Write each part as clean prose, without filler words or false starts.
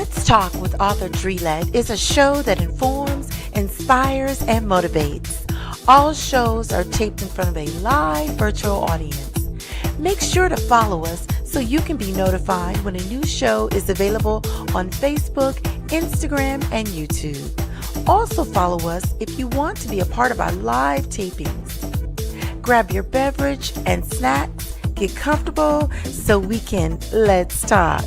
Let's Talk with author Dre Lett is a show that informs, inspires, and motivates. All shows are taped in front of a live virtual audience. Make sure to follow us so you can be notified when a new show is available on Facebook, Instagram, and YouTube. Also follow us if you want to be a part of our live tapings. Grab your beverage and snacks, get comfortable so we can let's talk.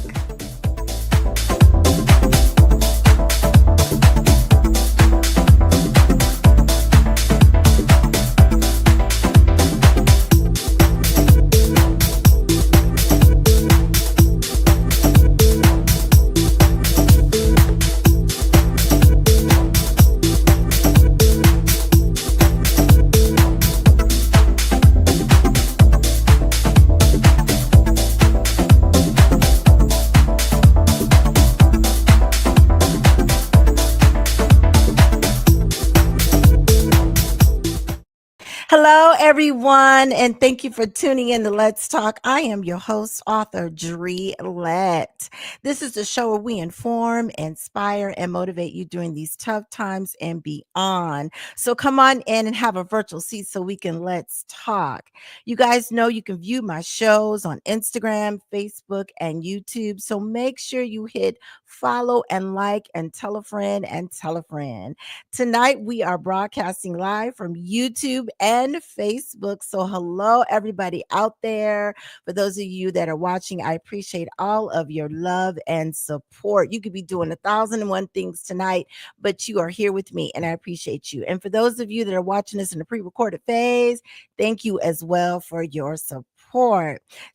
Hello, everyone, and thank you for tuning in to Let's Talk. I am your host, author Dre Lett. This is the show where we inform, inspire, and motivate you during these tough times and beyond. So come on in and have a virtual seat so we can let's talk. You guys know you can view my shows on Instagram, Facebook, and YouTube. So make sure you hit follow and like and tell a friend and tell a friend. Tonight, we are broadcasting live from YouTube and Facebook. So, hello, everybody out there. For those of you that are watching, I appreciate all of your love and support. You could be doing 1,001 things tonight, but you are here with me, and I appreciate you. And for those of you that are watching this in the pre recorded phase, thank you as well for your support.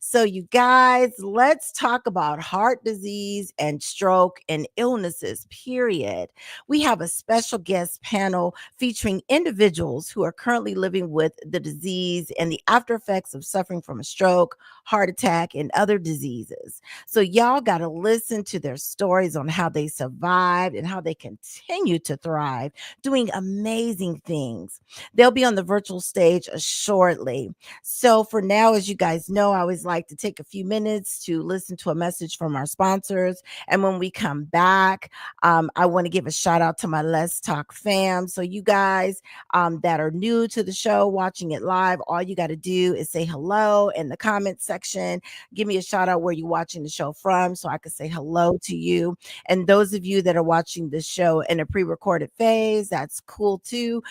So, you guys, let's talk about heart disease and stroke and illnesses, period. We have a special guest panel featuring individuals who are currently living with the disease and the after effects of suffering from a stroke, heart attack, and other diseases. So, y'all got to listen to their stories on how they survived and how they continue to thrive, doing amazing things. They'll be on the virtual stage shortly. So, for now, as you guys know, I always like to take a few minutes to listen to a message from our sponsors. And when we come back, I want to give a shout out to my Let's Talk fam. So you guys that are new to the show, watching it live, all you got to do is say hello in the comment section. Give me a shout out where you're watching the show from so I can say hello to you. And those of you that are watching the show in a pre-recorded phase, that's cool too.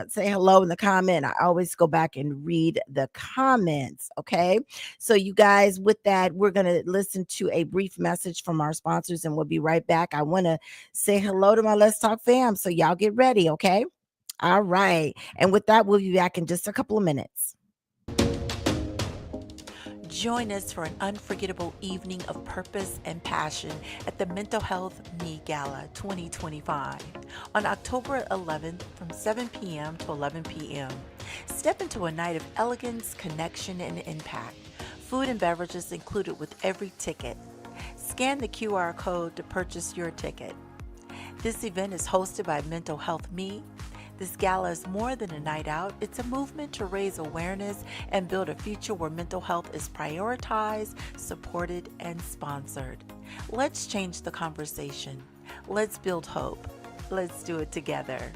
Say hello in the comment. I always go back and read the comments. Okay. So you guys, with that, we're going to listen to a brief message from our sponsors and we'll be right back. I want to say hello to my Let's Talk fam. So y'all get ready, okay? All right. And with that, we'll be back in just a couple of minutes. Join us for an unforgettable evening of purpose and passion at the Mental Health Me Gala 2025 on October 11th from 7 p.m. to 11 p.m. Step into a night of elegance, connection, and impact. Food and beverages included with every ticket. Scan the QR code to purchase your ticket. This event is hosted by Mental Health Me. This gala is more than a night out. It's a movement to raise awareness and build a future where mental health is prioritized, supported, and sponsored. Let's change the conversation. Let's build hope. Let's do it together.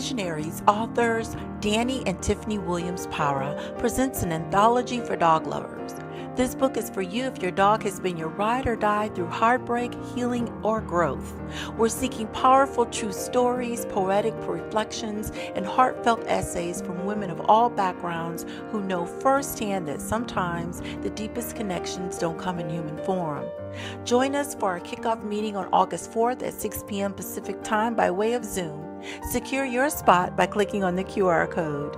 Visionaries, authors Danny and Tiffany Williams Para presents an anthology for dog lovers. This book is for you if your dog has been your ride or die through heartbreak, healing, or growth. We're seeking powerful true stories, poetic reflections, and heartfelt essays from women of all backgrounds who know firsthand that sometimes the deepest connections don't come in human form. Join us for our kickoff meeting on August 4th at 6 p.m. Pacific Time by way of Zoom. Secure your spot by clicking on the QR code.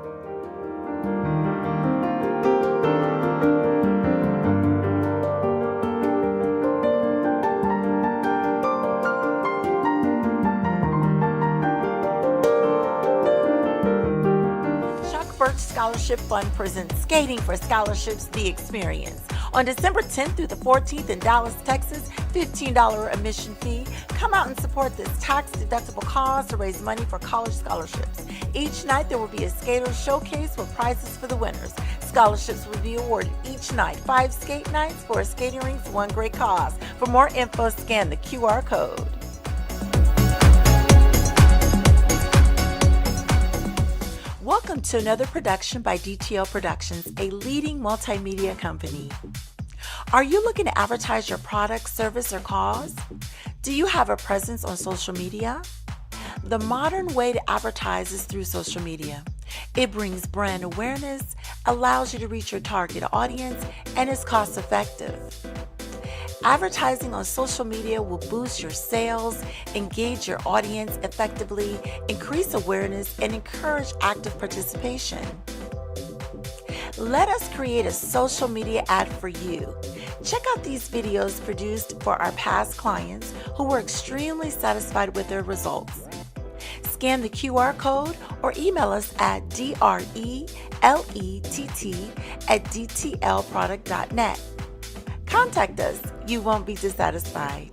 Scholarship Fund presents Skating for Scholarships, The Experience. On December 10th through the 14th in Dallas, Texas, $15 admission fee. Come out and support this tax-deductible cause to raise money for college scholarships. Each night there will be a skater showcase with prizes for the winners. Scholarships will be awarded each night. 5 skate nights, 4 skating rinks, 1 great cause. For more info, scan the QR code. Welcome to another production by DTL Productions, a leading multimedia company. Are you looking to advertise your product, service, or cause? Do you have a presence on social media? The modern way to advertise is through social media. It brings brand awareness, allows you to reach your target audience, and is cost effective. Advertising on social media will boost your sales, engage your audience effectively, increase awareness, and encourage active participation. Let us create a social media ad for you. Check out these videos produced for our past clients who were extremely satisfied with their results. Scan the QR code or email us at drelett@dtlproduct.net. Contact us. You won't be dissatisfied.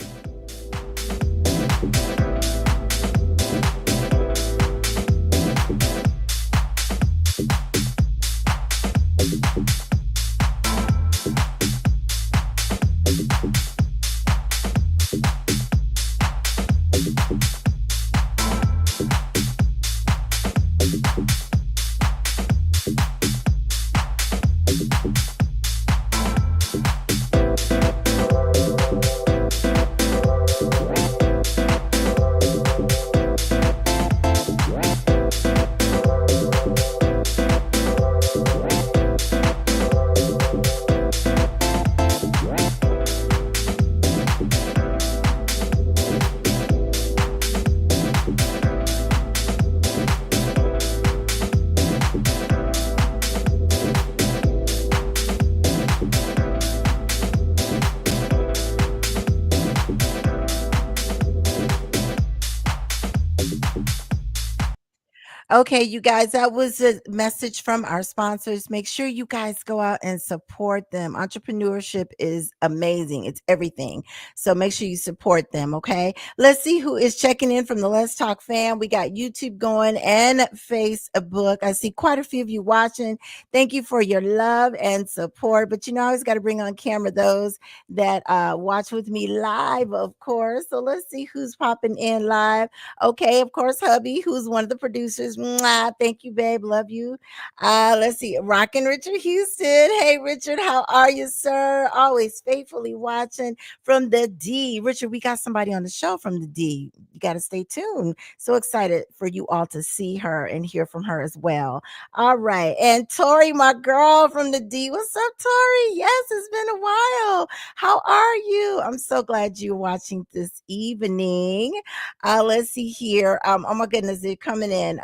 Okay, you guys, that was a message from our sponsors. Make sure you guys go out and support them. Entrepreneurship is amazing. It's everything. So make sure you support them, okay? Let's see who is checking in from the Let's Talk fam. We got YouTube going and Facebook. I see quite a few of you watching. Thank you for your love and support. But I always got to bring on camera those that watch with me live, of course. So let's see who's popping in live. Okay, of course, hubby, who's one of the producers. Mwah, thank you, babe. Love you. Let's see. Rockin' Richard Houston. Hey, Richard, how are you, sir? Always faithfully watching from the D. Richard, we got somebody on the show from the D. You got to stay tuned. So excited for you all to see her and hear from her as well. All right. And Tori, my girl from the D. What's up, Tori? Yes, it's been a while. How are you? I'm so glad you're watching this evening. Let's see here. Oh my goodness, they're coming in.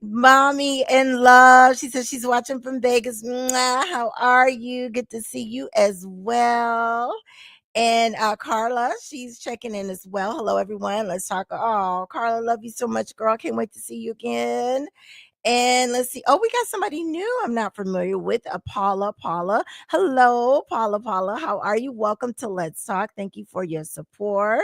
Mommy in love. She says she's watching from Vegas. Mwah, how are you? Good to see you as well. And Carla, she's checking in as well. Hello, everyone. Let's talk. Oh, Carla, love you so much, girl. Can't wait to see you again. And let's see. Oh, we got somebody new I'm not familiar with. Paula. Hello, Paula. How are you? Welcome to Let's Talk. Thank you for your support.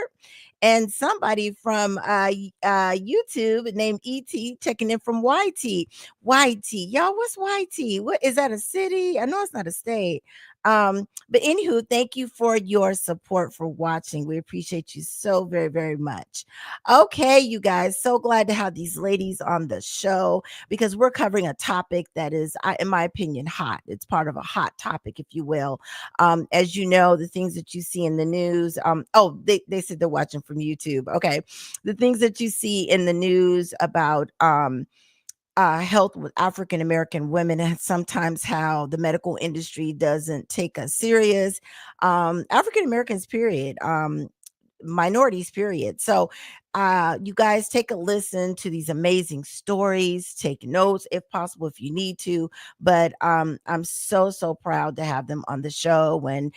And somebody from YouTube named ET checking in from YT. YT. Y'all, what's YT? What is that, a city? I know it's not a state. But anywho, thank you for your support for watching. We appreciate you so very, very much. Okay, you guys, so glad to have these ladies on the show because we're covering a topic that is, in my opinion, hot. It's part of a hot topic, if you will. As you know, the things that you see in the news. They said they're watching from YouTube. Okay, the things that you see in the news about health with African American women, and sometimes how the medical industry doesn't take us serious. African Americans, period. Minorities, period. So You guys take a listen to these amazing stories. Take notes if possible, if you need to. But I'm so proud to have them on the show. When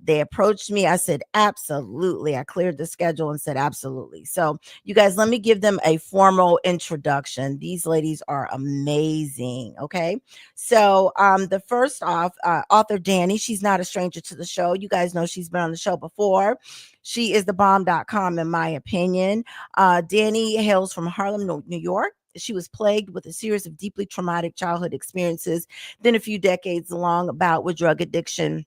they approached me, I said absolutely. I cleared the schedule and said absolutely. So you guys, let me give them a formal introduction. These ladies are amazing. Okay, so the first off, author Danny. She's not a stranger to the show. You guys know she's been on the show before. She is the bomb.com, in my opinion. Danny hails from Harlem, New York. She was plagued with a series of deeply traumatic childhood experiences, then a few decades long bout with drug addiction,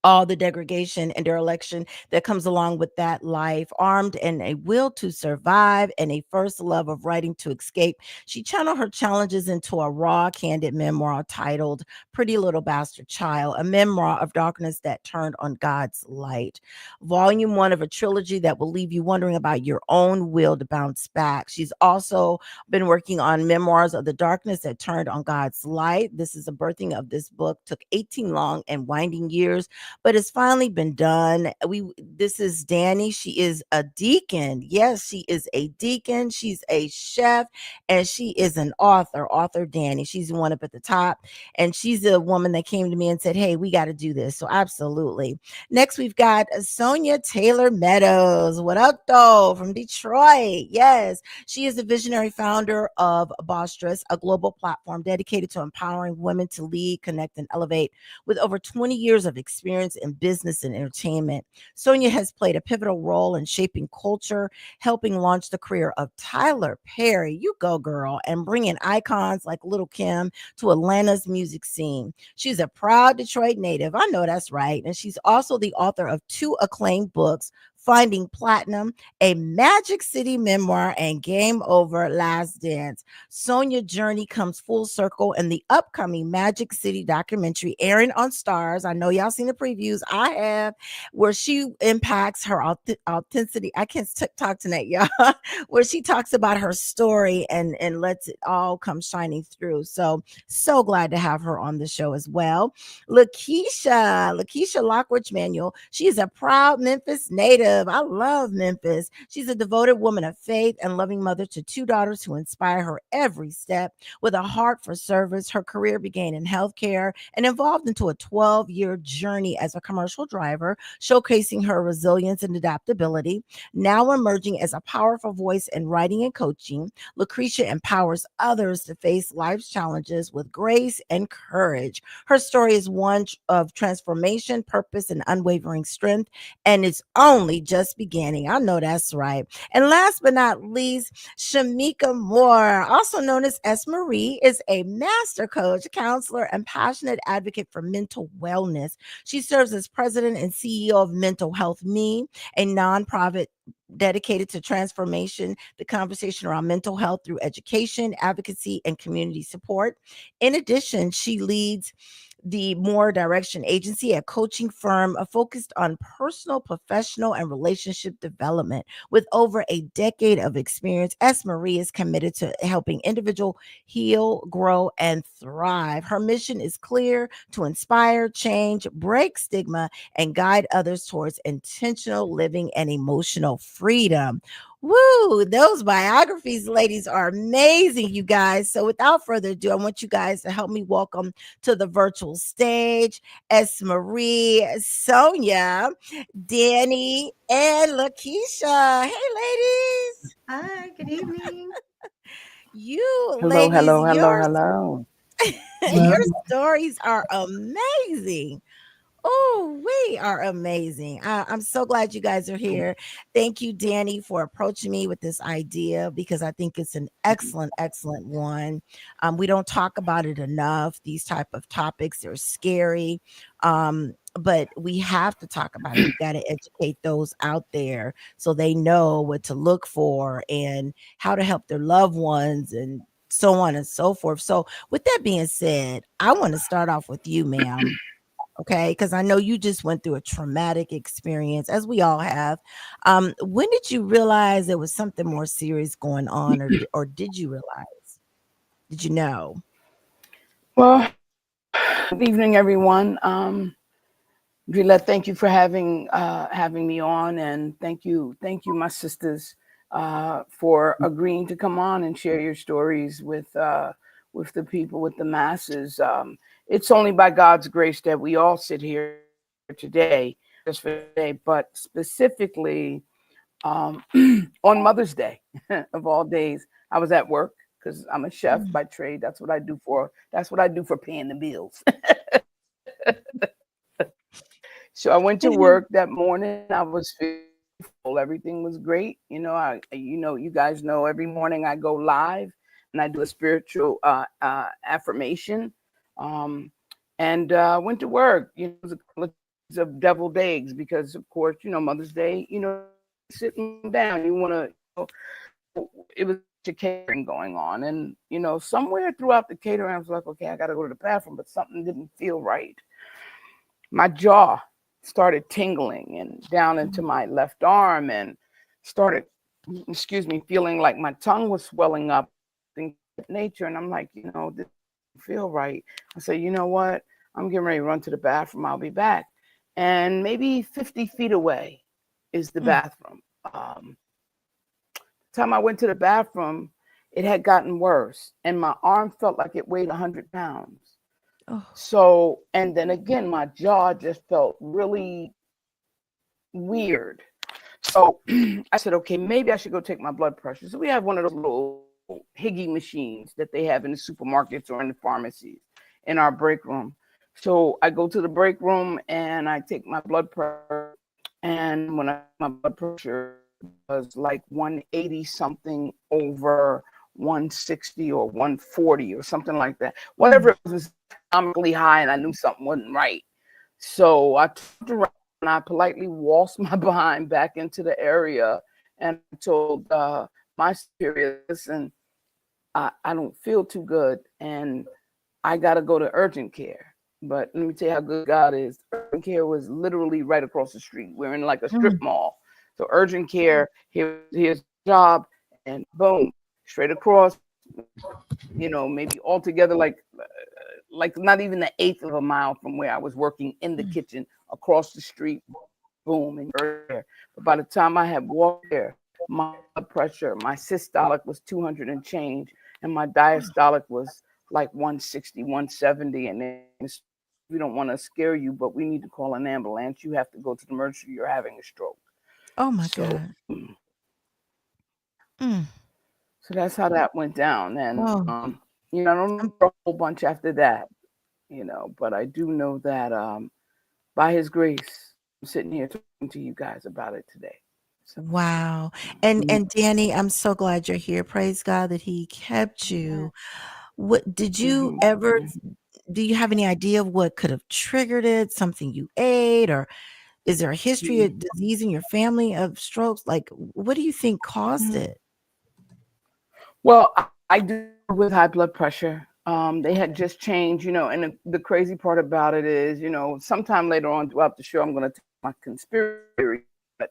all the degradation and dereliction that comes along with that life. Armed and a will to survive and a first love of writing to escape, she channeled her challenges into a raw, candid memoir titled Pretty Little Bastard Child, a memoir of darkness that turned on God's light. Volume one of a trilogy that will leave you wondering about your own will to bounce back. She's also been working on memoirs of the darkness that turned on God's light. This is a birthing of this book, took 18 long and winding years, but it's finally been done. This is Danny. She is a deacon. Yes, she is a deacon. She's a chef, and she is an author. Author Danny. She's the one up at the top, and she's the woman that came to me and said, "Hey, we got to do this." So absolutely. Next, we've got Sonia Taylor Meadows. What up, though? From Detroit. Yes, she is the visionary founder of Bostress, a global platform dedicated to empowering women to lead, connect, and elevate. With over 20 years of experience in business and entertainment, Sonia has played a pivotal role in shaping culture, helping launch the career of Tyler Perry, you go girl, and bringing icons like Little Kim to Atlanta's music scene. She's a proud Detroit native. I know that's right. And she's also the author of two acclaimed books, Finding Platinum, a Magic City memoir, and Game Over Last Dance. Sonia's journey comes full circle in the upcoming Magic City documentary airing on Stars. I know y'all seen the previews. I have, where she impacts her authenticity. I can't talk tonight, y'all. Where she talks about her story and lets it all come shining through. So glad to have her on the show as well. Lakeisha Lockridge Manuel. She is a proud Memphis native. I love Memphis. She's a devoted woman of faith and loving mother to two daughters who inspire her every step. With a heart for service, her career began in healthcare and evolved into a 12-year journey as a commercial driver, showcasing her resilience and adaptability. Now emerging as a powerful voice in writing and coaching, Lucretia empowers others to face life's challenges with grace and courage. Her story is one of transformation, purpose, and unwavering strength, and it's only just beginning. I know that's right. And last but not least, Shamika Moore, also known as S. Marie, is a master coach, counselor, and passionate advocate for mental wellness. She serves as president and CEO of Mental Health Me, a nonprofit dedicated to transformation, the conversation around mental health through education, advocacy, and community support. In addition, she leads the More Direction Agency, a coaching firm focused on personal, professional, and relationship development. With over a decade of experience, S. Marie is committed to helping individuals heal, grow, and thrive. Her mission is clear: to inspire, change, break stigma, and guide others towards intentional living and emotional freedom. Woo, those biographies, ladies, are amazing, you guys. So, without further ado, I want you guys to help me welcome to the virtual stage S. Marie, Sonia, Danny, and Lakeisha. Hey, ladies. Hi, good evening. You Hello, ladies, hello, hello, hello. your stories are amazing. Oh, we are amazing. I'm so glad you guys are here. Thank you, Danny, for approaching me with this idea because I think it's an excellent one. We don't talk about it enough. These type of topics are scary, but we have to talk about it. We got to educate those out there so they know what to look for and how to help their loved ones and so on and so forth. So, with that being said, I want to start off with you, ma'am. Okay, because I know you just went through a traumatic experience, as we all have. When did you realize there was something more serious going on, or did you realize? Did you know? Well, good evening, everyone. Dre Lett, thank you for having me on, and thank you, my sisters, for agreeing to come on and share your stories with the people, with the masses. It's only by God's grace that we all sit here today, just for today, but specifically on Mother's Day of all days, I was at work because I'm a chef Mm, by trade. That's what I do for paying the bills. So I went to mm, work that morning. I was full. Everything was great. You guys know every morning I go live and I do a spiritual affirmation. Um, and went to work. It was a couple of deviled eggs because, of course, Mother's Day. Sitting down. You want to. It was a catering going on, and somewhere throughout the catering, I was like, okay, I got to go to the bathroom, but something didn't feel right. My jaw started tingling and down into mm. my left arm and started, feeling like my tongue was swelling up, things of that nature. And I'm like, this doesn't feel right. I said, you know what? I'm getting ready to run to the bathroom. I'll be back. And maybe 50 feet away is the Mm. bathroom. Time I went to the bathroom, it had gotten worse. And my arm felt like it weighed 100 pounds. Oh. So, and then again, my jaw just felt really weird. So I said, okay, maybe I should go take my blood pressure. So we have one of those little Higgy machines that they have in the supermarkets or in the pharmacies in our break room. So I go to the break room and I take my blood pressure. And when my blood pressure was like 180 something over 160 or 140 or something like that. Mm. Whatever, it was comically high and I knew something wasn't right. So I turned around and I politely waltzed my behind back into the area and told my superior, listen, I don't feel too good and I got to go to urgent care. But let me tell you how good God is. Urgent care was literally right across the street. We're in like a strip Mm. mall. So urgent care, here's the job, and boom, straight across, maybe altogether like not even the eighth of a mile from where I was working in the Mm. kitchen across the street, boom, and you're there. But by the time I had walked there, my blood pressure, my systolic was 200 and change, and my diastolic was like 160, 170. And then we don't want to scare you, but we need to call an ambulance. You have to go to the emergency. You're having a stroke. Oh my So, God. Mm. so that's how that went down. And Oh. I don't I'm remember a whole bunch after that, but I do know that by His grace, I'm sitting here talking to you guys about it today. So, Wow. mm, And Danny, I'm so glad you're here. Praise God that he kept yeah. you. What did you hmm ever hmm do you have any idea of what could have triggered it? Something you ate, or is there a history of disease in your family of strokes? Like, what do you think caused it? Well, I do with high blood pressure. They had just changed, and the crazy part about it is, sometime later on throughout the show, I'm going to tell my conspiracy theory. But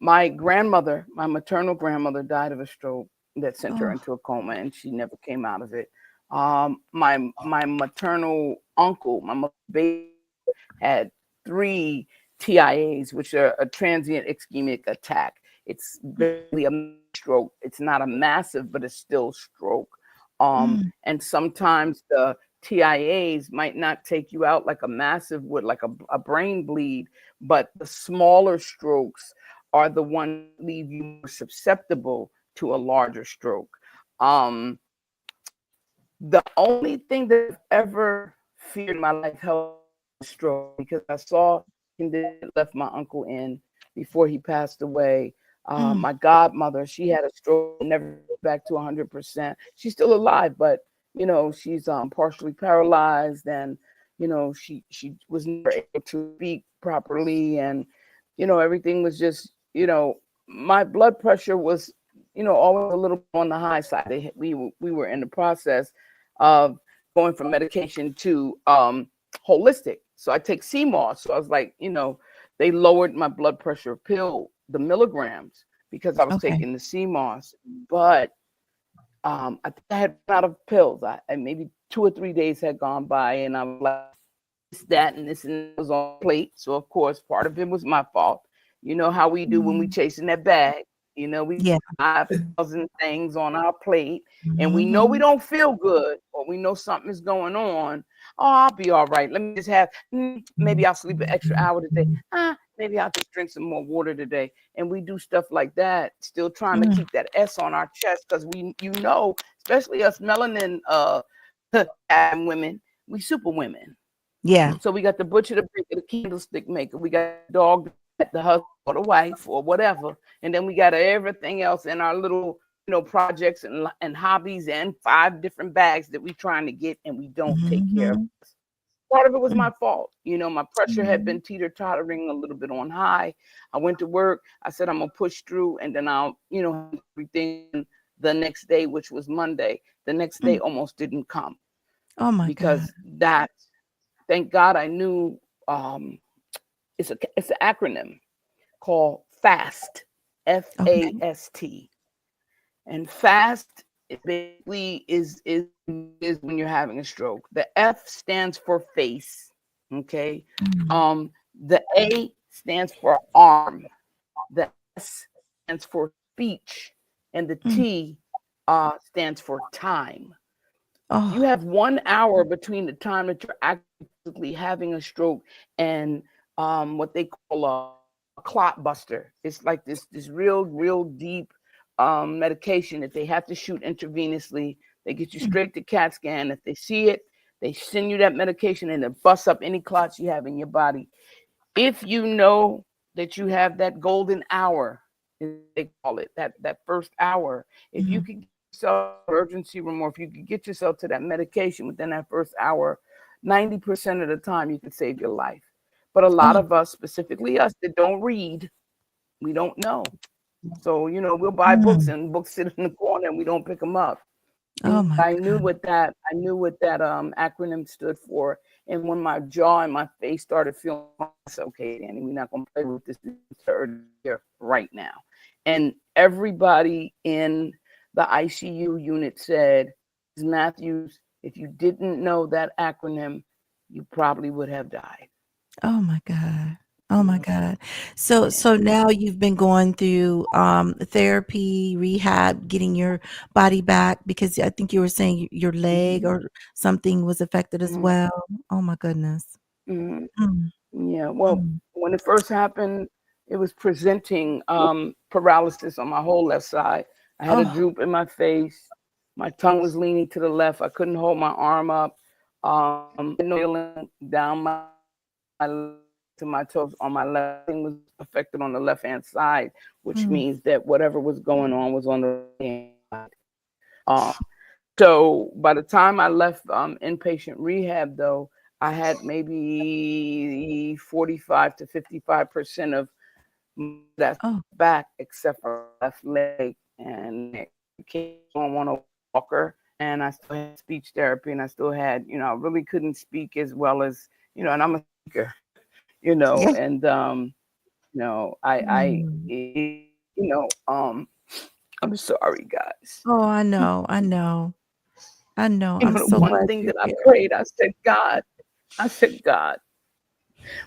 my grandmother, my maternal grandmother, died of a stroke that sent her Oh. into a coma, and she never came out of it. My maternal uncle, my baby, had 3 TIAs, which are a transient ischemic attack. It's barely a stroke. It's not a massive, but it's still stroke. Mm. And sometimes the TIAs might not take you out like a massive would, like a brain bleed, but the smaller strokes are the ones that leave you more susceptible to a larger stroke. Um, the only thing that I've ever feared in my life health was stroke because I saw condition left my uncle in before he passed away. Mm. My godmother, she had a stroke, never back to 100%. She's still alive, but she's partially paralyzed, and she was never able to speak properly, and everything was just my blood pressure was always a little on the high side. We were in the process of going from medication to holistic. So I take CMOS. So I was like, they lowered my blood pressure pill, the milligrams, because I was Okay. taking the CMOS. But I think I had run out of pills. I maybe 2 or 3 days had gone by, and I was like, this and that was on plate. So of course, part of it was my fault. You know how we do when we Mm. chasing that bag. We Yeah. 5,000 things on our plate, and we know we Mhm. don't feel good, or we know something is going on. Oh, I'll be all right. Let me just have, maybe I'll sleep an extra hour today. Maybe I'll just drink some more water today. And we do stuff like that, still trying to Mm. keep that S on our chest because especially us melanin having women, we super women. Yeah. So we got the butcher, the baker, the candlestick maker. We got the dog, the husband or the wife or whatever, and then we got everything else in our little, projects and hobbies and 5 different bags that we trying to get, and we don't take care of. Mhm. Part of it was Mm. my fault. My pressure had Mhm. been teeter-tottering a little bit on high. I went to work. I said I'm gonna push through, and then I'll, everything the next day, which was Monday. The next day Mm. almost didn't come Oh my God. because that. Thank God I knew. It's an acronym called FAST, Okay. FAST, and FAST basically is when you're having a stroke. The F stands for face, okay. Mm. The A stands for arm. The S stands for speech, and the Mm. T stands for time. You Oh. have 1 hour between the time that you're actively having a stroke and what they call a clot buster. It's like this real deep medication that they have to shoot intravenously. They get you Mm. straight to CAT scan. If they see it, they send you that medication and it busts up any clots you have in your body. If you know that you have that golden hour, they call it that first hour, if you Mhm. could get yourself to the emergency room, or if you could get yourself to that medication within that first hour, 90% of the time you could save your life. But a lot Oh. of us, specifically us that don't read, we don't know. So, we'll buy books Mm. and books sit in the corner and we don't pick them up. Oh And my I knew what that acronym stood for. And when my jaw and my face started feeling, I said, okay, Danny, we're not gonna play with this. This is here right now. And everybody in the ICU unit said, Matthews, if you didn't know that acronym, you probably would have died. Oh my God. Oh my God. So Yeah. so now you've been going through therapy, rehab, getting your body back because I think you were saying your leg Mm-hmm. or something was affected as Mm-hmm. well. Oh my goodness. Mm-hmm. Mm. Yeah, well, Mm. when it first happened, it was presenting paralysis on my whole left side. I had a Oh. droop in my face. My tongue was leaning to the left. I couldn't hold my arm up. No feeling down my to my toes on my left. Thing was affected on the left hand side, which Mm. means that whatever was going on was on the right hand side. Um, so by the time I left inpatient rehab, though, I had maybe 45 to 55% of that Oh. back, except for left leg and neck. I came on a walker, and I still had speech therapy, and I still had, I really couldn't speak as well as, and I'm a speaker, Yeah. and I, Mm. I'm sorry, guys. Oh, I know. I know. I know. I'm The so one glad thing you're that I here. prayed, I said, God,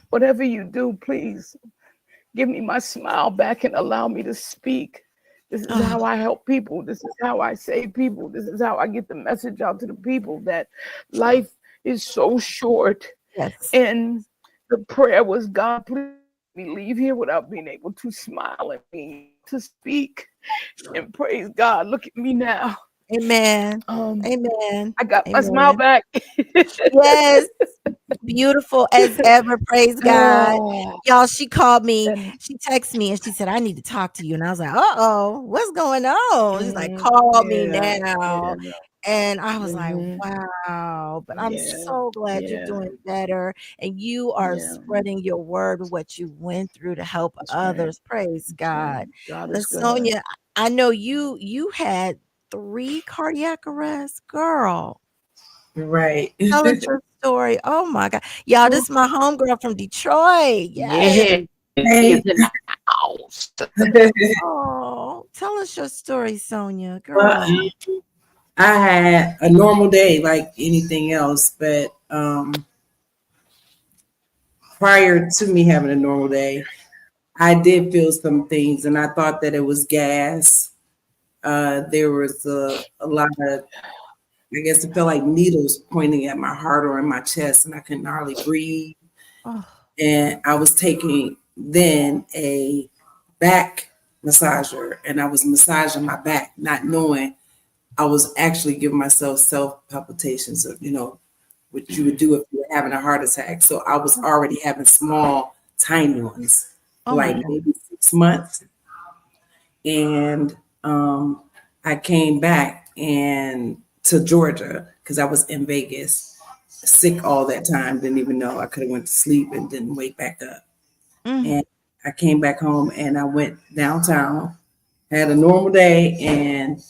whatever you do, please give me my smile back and allow me to speak. This is Oh, how I help people. This is how I save people. This is how I get the message out to the people that life is so short. yes. And the prayer was, God, please let me leave here without being able to smile at me, to speak. And praise God, look at me now. Amen. Um, Amen. I got my smile Amen. back. Yes. Beautiful as ever. Praise God. Oh, Y'all, she called me. and She texted me and she said, I need to talk to you. And I was like, uh-oh, what's going on? She's like, call me yeah, now. yeah, And I was like, hmm, wow. But I'm yeah, so glad you're yeah, doing better and you are yeah. spreading your word, what you went through to help That's right. others. Praise That's right. God. God is good. Lasonia, I know you had 3 cardiac arrests. Girl, Right. tell us your story. Oh my God. Y'all, this is my homegirl from Detroit. Yes. Yeah, is Hey. in the house. Oh, tell us your story, Sonia. Well, Girl. I had a normal day like anything else, but prior to me having a normal day, I did feel some things, and I thought that it was gas. There was a lot of, I guess it felt like needles pointing at my heart or in my chest, and I couldn't hardly breathe. Oh, And I was taking then a back massager, and I was massaging my back, not knowing I was actually giving myself self palpitations of, what you would do if you were having a heart attack. So I was already having small, tiny ones for oh my like God. maybe 6 months. And I came back and to Georgia because I was in Vegas, sick all that time. Didn't even know I could have went to sleep and didn't wake back up. Mm. And I came back home and I went downtown, had a normal day, and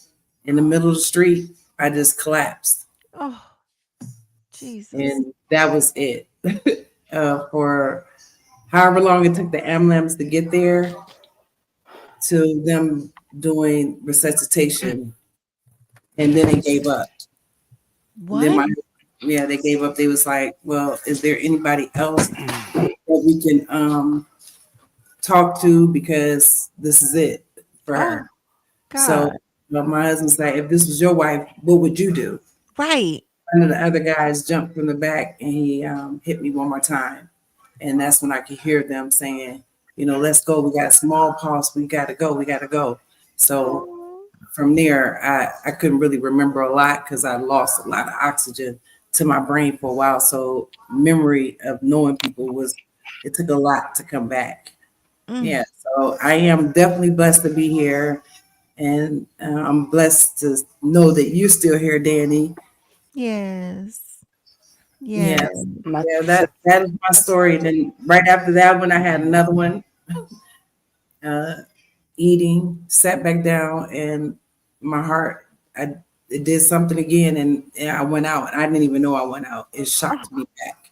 in the middle of the street, I just collapsed. Oh, Jesus. And that was it. For however long it took the ambulance to get there to them doing resuscitation, and then they gave up. And then What? my yeah, they gave up. They was like, "Well, is there anybody else that we can talk to because this is it for Oh, her?" So God. my husband's like, "If this was your wife, what would you do?" Right. One of the other guys jumped from the back and he hit me one more time. And that's when I could hear them saying, let's go. We got a small pulse. We got to go. We got to go. So Oh, from there, I couldn't really remember a lot because I lost a lot of oxygen to my brain for a while. So memory of knowing people it took a lot to come back. mm. Yeah. So I am definitely blessed to be here. And I'm blessed to know that you're still here, Danny. Yes. Yes. Yes. My Yeah, sister, that is my story. Then right after that one, I had another one, uh, eating, sat back down, and my heart, it did something again, and I went out. I didn't even know I went out. It Oh, shocked me back.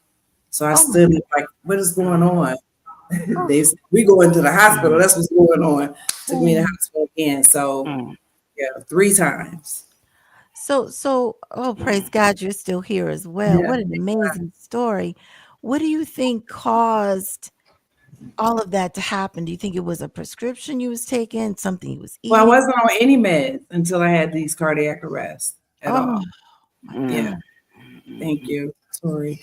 So I oh my. stood up like, what is going on? Oh, They said, we going to the hospital. mm, That's what's going on. Took me to the oh. hospital again. So mm, yeah, 3 times. Oh, praise God, you're still here as well. Yeah. What an amazing story. What do you think caused all of that to happen? Do you think it was a prescription you was taking, something you was Well, I eating? wasn't on any meds until I had these cardiac arrests at Oh all. my Yeah. God. mm, Thank you. Sorry.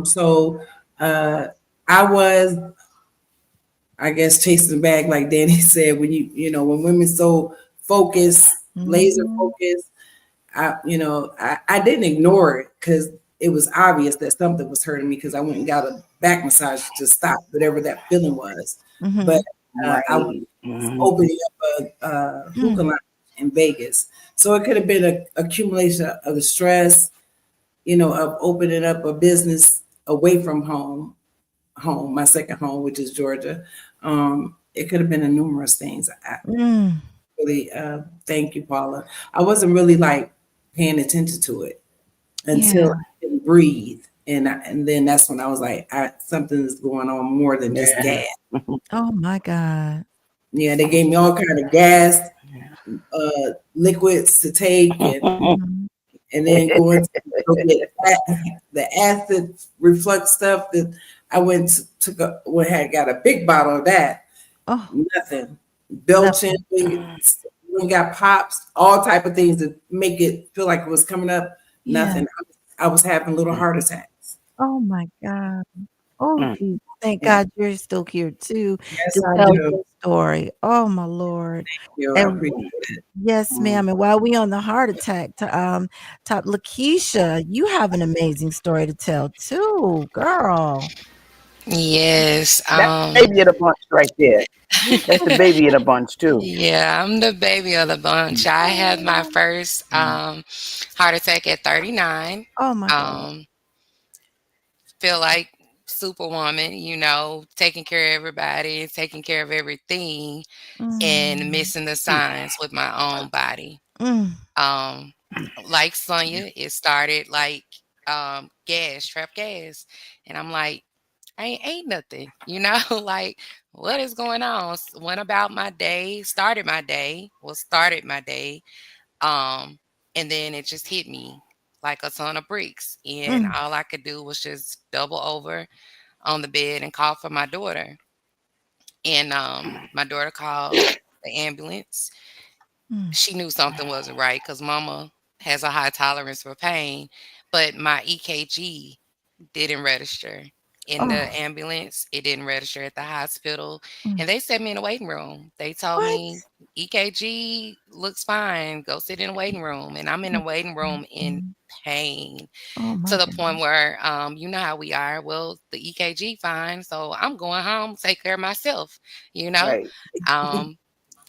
So uh I was, I guess, chasing the bag like Danny said, when women so focused, laser Mhm. focused, I didn't ignore it because it was obvious that something was hurting me because I went and got a back massage to stop whatever that feeling was. But Mhm. I was right. opening up a hookah Mm. lounge in Vegas. So it could have been an accumulation of the stress, of opening up a business away from my second home, which is Georgia. It could have been a numerous things. I Mm. really thank you, Paula. I wasn't really like paying attention to it until Yeah. I could breathe, and then that's when I was like, something is going on more than just Yeah. gas. Oh my God. Yeah, they gave me all kind of gas, liquids to take, Mhm. and then going to go get the acid reflux stuff that I went to, had got a big bottle of that. Oh, Nothing. Belching, nothing. we got pops, all type of things that make it feel like it was coming up. Yeah. Nothing. I was having little heart attacks. Oh my God. Oh, Mm. geez. Thank Yeah. God you're still here too Yes, to I tell do. your story. Oh my Lord. I And appreciate it. yes, ma'am. And while we on the heart attack to top Lakeisha, you have an amazing story to tell too, girl. Yes. That's the baby of the bunch right there. That's the baby of the bunch too. Yeah, I'm the baby of the bunch. I had my first heart attack at 39. Oh my God. Um, feel like superwoman, taking care of everybody, taking care of everything, and Mm, missing the signs with my own body. mm, Um, like Sonya, it started like gas, trap gas. And I'm like, I ain't ate nothing, like what is going on? Went about my day, started my day. Um, and then it just hit me like a ton of bricks. And mm, all I could do was just double over on the bed and call for my daughter. And my daughter called the ambulance. Mm. She knew something wasn't right because mama has a high tolerance for pain, but my EKG didn't register in the Oh. ambulance. It didn't register at the hospital, Mm. and they set me in a waiting room. They told What? me EKG looks fine. Go sit in the waiting room, and I'm in the Mm, waiting mm, room in mm. pain Oh to my the God. point where you know how we are. Well, the EKG fine, so I'm going home, take care of myself. You know. Right. Um,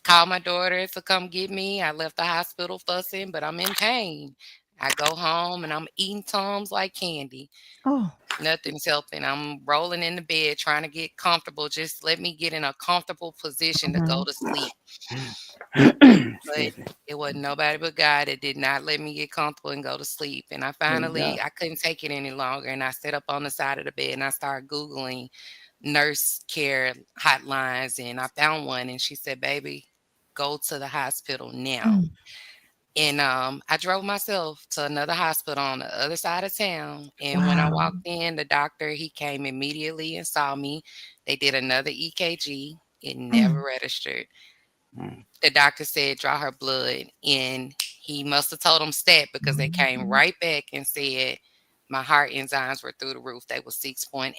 Called my daughter to come get me. I left the hospital fussing, but I'm in pain. I go home and I'm eating Tums like candy. Oh. Nothing's helping. I'm rolling in the bed trying to get comfortable. Just let me get in a comfortable position to go Mhm. to sleep. But Excuse me. it wasn't nobody but God that did not let me get comfortable and go to sleep. And Thank God. I couldn't take it any longer. And I sat up on the side of the bed and I started Googling nurse care hotlines. And I found one. And she said, baby, go to the hospital now. Mm. And I drove myself to another hospital on the other side of town. And when I Wow. walked in, the doctor, he came immediately and saw me. They did another EKG. It never Mm. registered. Mm. The doctor said, draw her blood. And he must have told them stat because they came Mhm. right back and said my heart enzymes were through the roof. They were 6.8.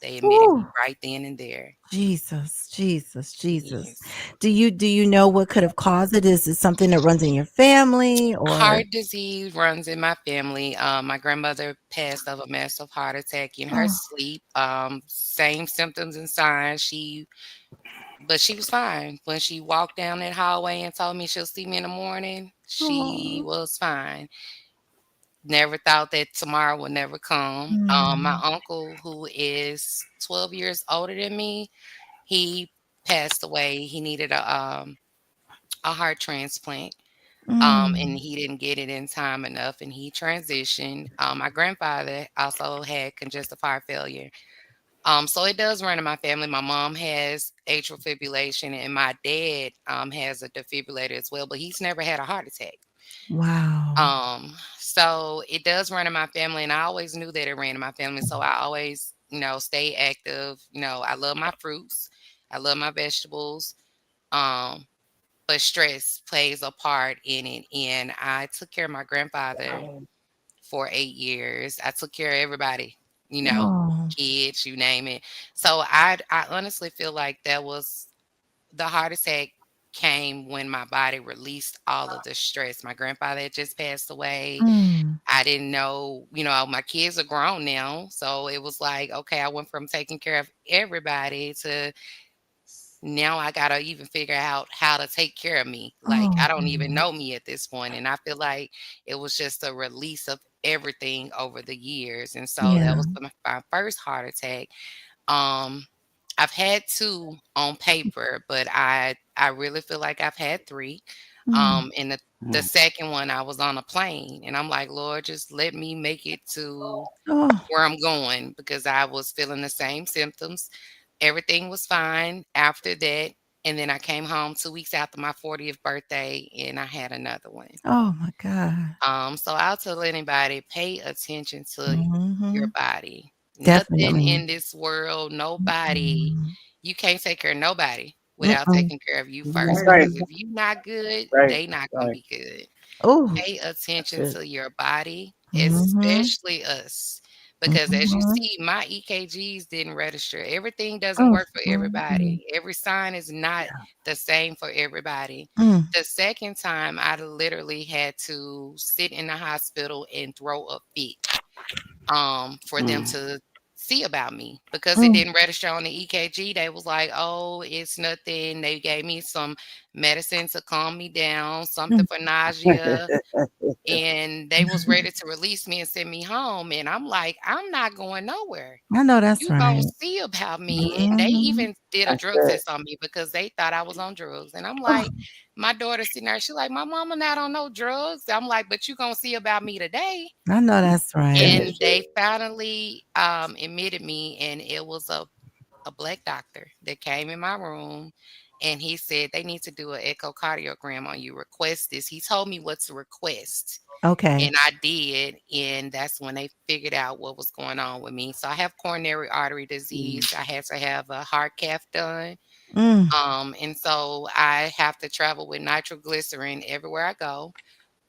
They admitted Ooh. me right then and there. Jesus, Jesus, Jesus. Yes. Do you know what could have caused it? Is it something that runs in your family or Heart disease runs in my family. My grandmother passed of a massive heart attack in her oh, sleep. Same symptoms and signs. But she was fine. When she walked down that hallway and told me she'll see me in the morning, she oh, was fine. Never thought that tomorrow would never come. My mm, uncle, who is 12 years older than me, he passed away. He needed a heart transplant. And mm. he didn't get it in time enough, and he transitioned. My grandfather also had congestive heart failure. So it does run in my family. My mom has atrial fibrillation, and my dad has a defibrillator as well, but he's never had a heart attack. Wow. So it does run in my family, and I always knew that it ran in my family. So I always, stay active. I love my fruits, I love my vegetables. Um, but stress plays a part in it. And I took care of my grandfather for 8 years. I took care of everybody, Oh, kids, you name it. So I honestly feel like that was the heart attack came when my body released all of the stress. My grandfather had just passed away. mm. I didn't know, my kids are grown now. So it was like, okay, I went from taking care of everybody to now I gotta even figure out how to take care of me. Like Oh, I don't even know me at this point. And I feel like it was just a release of everything over the years. And so that yeah. was my first heart attack. Um, I've had two on paper, but I really feel like I've had three. Mm. And the Mm. second one I was on a plane and I'm like, Lord, just let me make it to Oh, where I'm going because I was feeling the same symptoms. Everything was fine after that. And then I came home 2 weeks after my 40th birthday and I had another one. oh my God. So I'll tell anybody, pay attention to your Mhm. body. Nothing Definitely. in this world, nobody, Mm. you can't take care of nobody without Mm-mm. taking care of you first. That's Right. right. Because if you not good, Right. they not gonna Right. be good. Oh, Pay attention That's it. to your body, mhm, especially us. Because as you mhm. see, my EKGs didn't register. Everything doesn't Mm, work for mm, mm, everybody. Every sign is not Yeah. the same for everybody. mm. The second time, I literally had to sit in the hospital and throw a fit for them Mm. to see about me because it Mm. didn't register on the EKG. They was like, "Oh, it's nothing." They gave me some medicine to calm me down, something Mm. for nausea, and they was ready to release me and send me home. And I'm like, I'm not going nowhere. I know that's You gonna right. see about me. And they Mhm. even did a That's drug it. test on me because they thought I was on drugs. And I'm Oh, like, my daughter sitting there, she's like, my mama not on no drugs. I'm like, but you gonna see about me today. I know that's And right. they And should. they finally admitted me, and it was a black doctor that came in my room and he said they need to do an echocardiogram on you. Request this. He told me what to request. Okay. And I did, and that's when they figured out what was going on with me. So I have coronary artery Mm. disease. I had to have a heart cath done. Mm, And so I have to travel with nitroglycerin everywhere I go.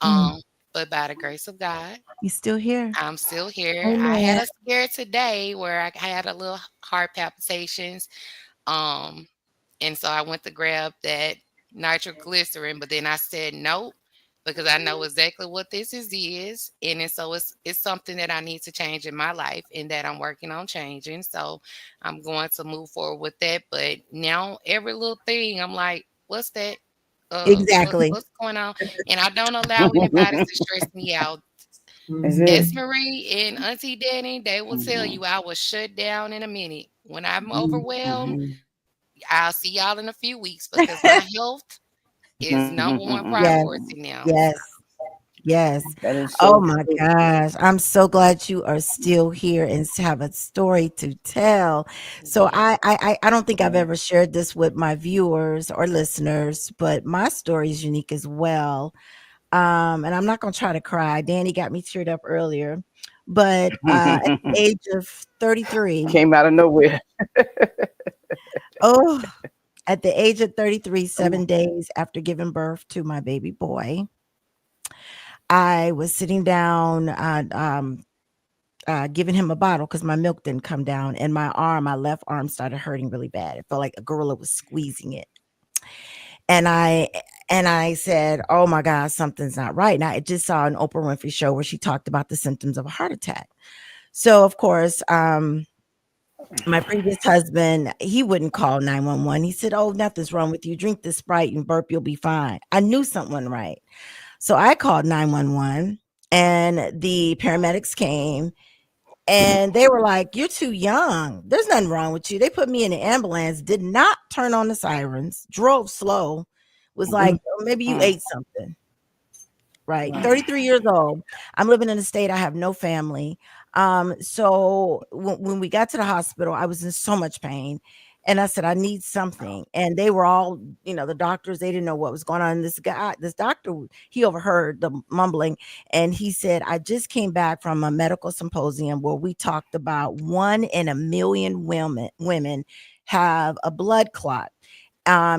mm. Um, but by the grace of God, You still here? I'm still here. I had Amen. a scare today where I had a little heart palpitations. Um, and so I went to grab that nitroglycerin, but then I said nope because I know exactly what this is, and so it's something that I need to change in my life, and that I'm working on changing. So I'm going to move forward with that. But now every little thing, I'm like, what's that? Exactly. What's going on? And I don't allow anybody to stress me out. Is Mhm. it? Esmery and Auntie Danny, they will tell Mhm. you I will shut down in a minute. When I'm overwhelmed, Mhm. I'll see y'all in a few weeks because my health is number one Yes. priority now. So, Yes. Yes. That is Oh so my true. gosh. I'm so glad you are still here and have a story to tell. So yes. I don't think I've ever shared this with my viewers or listeners, but my story is unique as well. And I'm not gonna try to cry. Danny got me teared up earlier. But at the age of 33, Came out of nowhere. oh, at the age of 33, 7 days after giving birth to my baby boy, I was sitting down, giving him a bottle because my milk didn't come down, and my left arm started hurting really bad. It felt like a gorilla was squeezing it, and I said, "Oh my God, something's not right." Now I just saw an Oprah Winfrey show where she talked about the symptoms of a heart attack. So of course, my previous husband, he wouldn't call 911. He said, "Oh, nothing's wrong with you. Drink this Sprite and burp, you'll be fine." I knew something wasn't right. So I called 911 and the paramedics came and they were like, "You're too young. There's nothing wrong with you." They put me in an ambulance, did not turn on the sirens, drove slow, was like, "Oh, maybe you ate something." Right, 33 years old. I'm living in a state, I have no family. So when we got to the hospital, I was in so much pain, and I said, "I need something." And they were all, the doctors, they didn't know what was going on. This doctor, he overheard the mumbling, and he said, "I just came back from a medical symposium where we talked about 1 in a million women have a blood clot."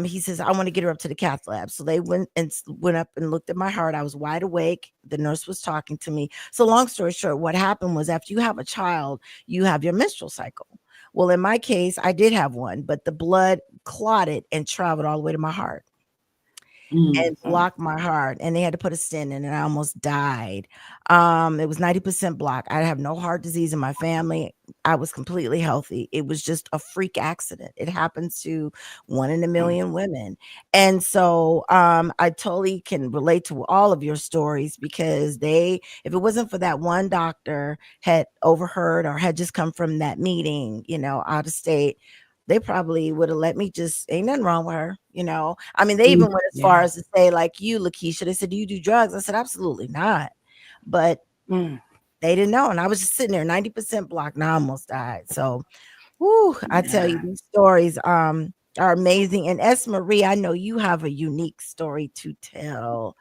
He says, "I want to get her up to the cath lab." So they went up and looked at my heart. I was wide awake. The nurse was talking to me. So long story short, what happened was after you have a child, you have your menstrual cycle. Well, in my case, I did have one, but the blood clotted and traveled all the way to my heart Mm. and blocked my heart, and they had to put a stent in, and I almost died. It was 90% blocked. I have no heart disease in my family. I was completely healthy. It was just a freak accident. It happens to 1 in a million women. And so I totally can relate to all of your stories because if it wasn't for that one doctor had overheard or had just come from that meeting, out of state, they probably would have let me just ain't nothing wrong with her. I mean, they even went as far Yeah. as to say, like you, Lakeisha, they said, "Do you do drugs?" I said, "Absolutely not." But they didn't know. And I was just sitting there 90% blocked. Now I almost died. So I tell you, these stories are amazing. And S. Marie, I know you have a unique story to tell.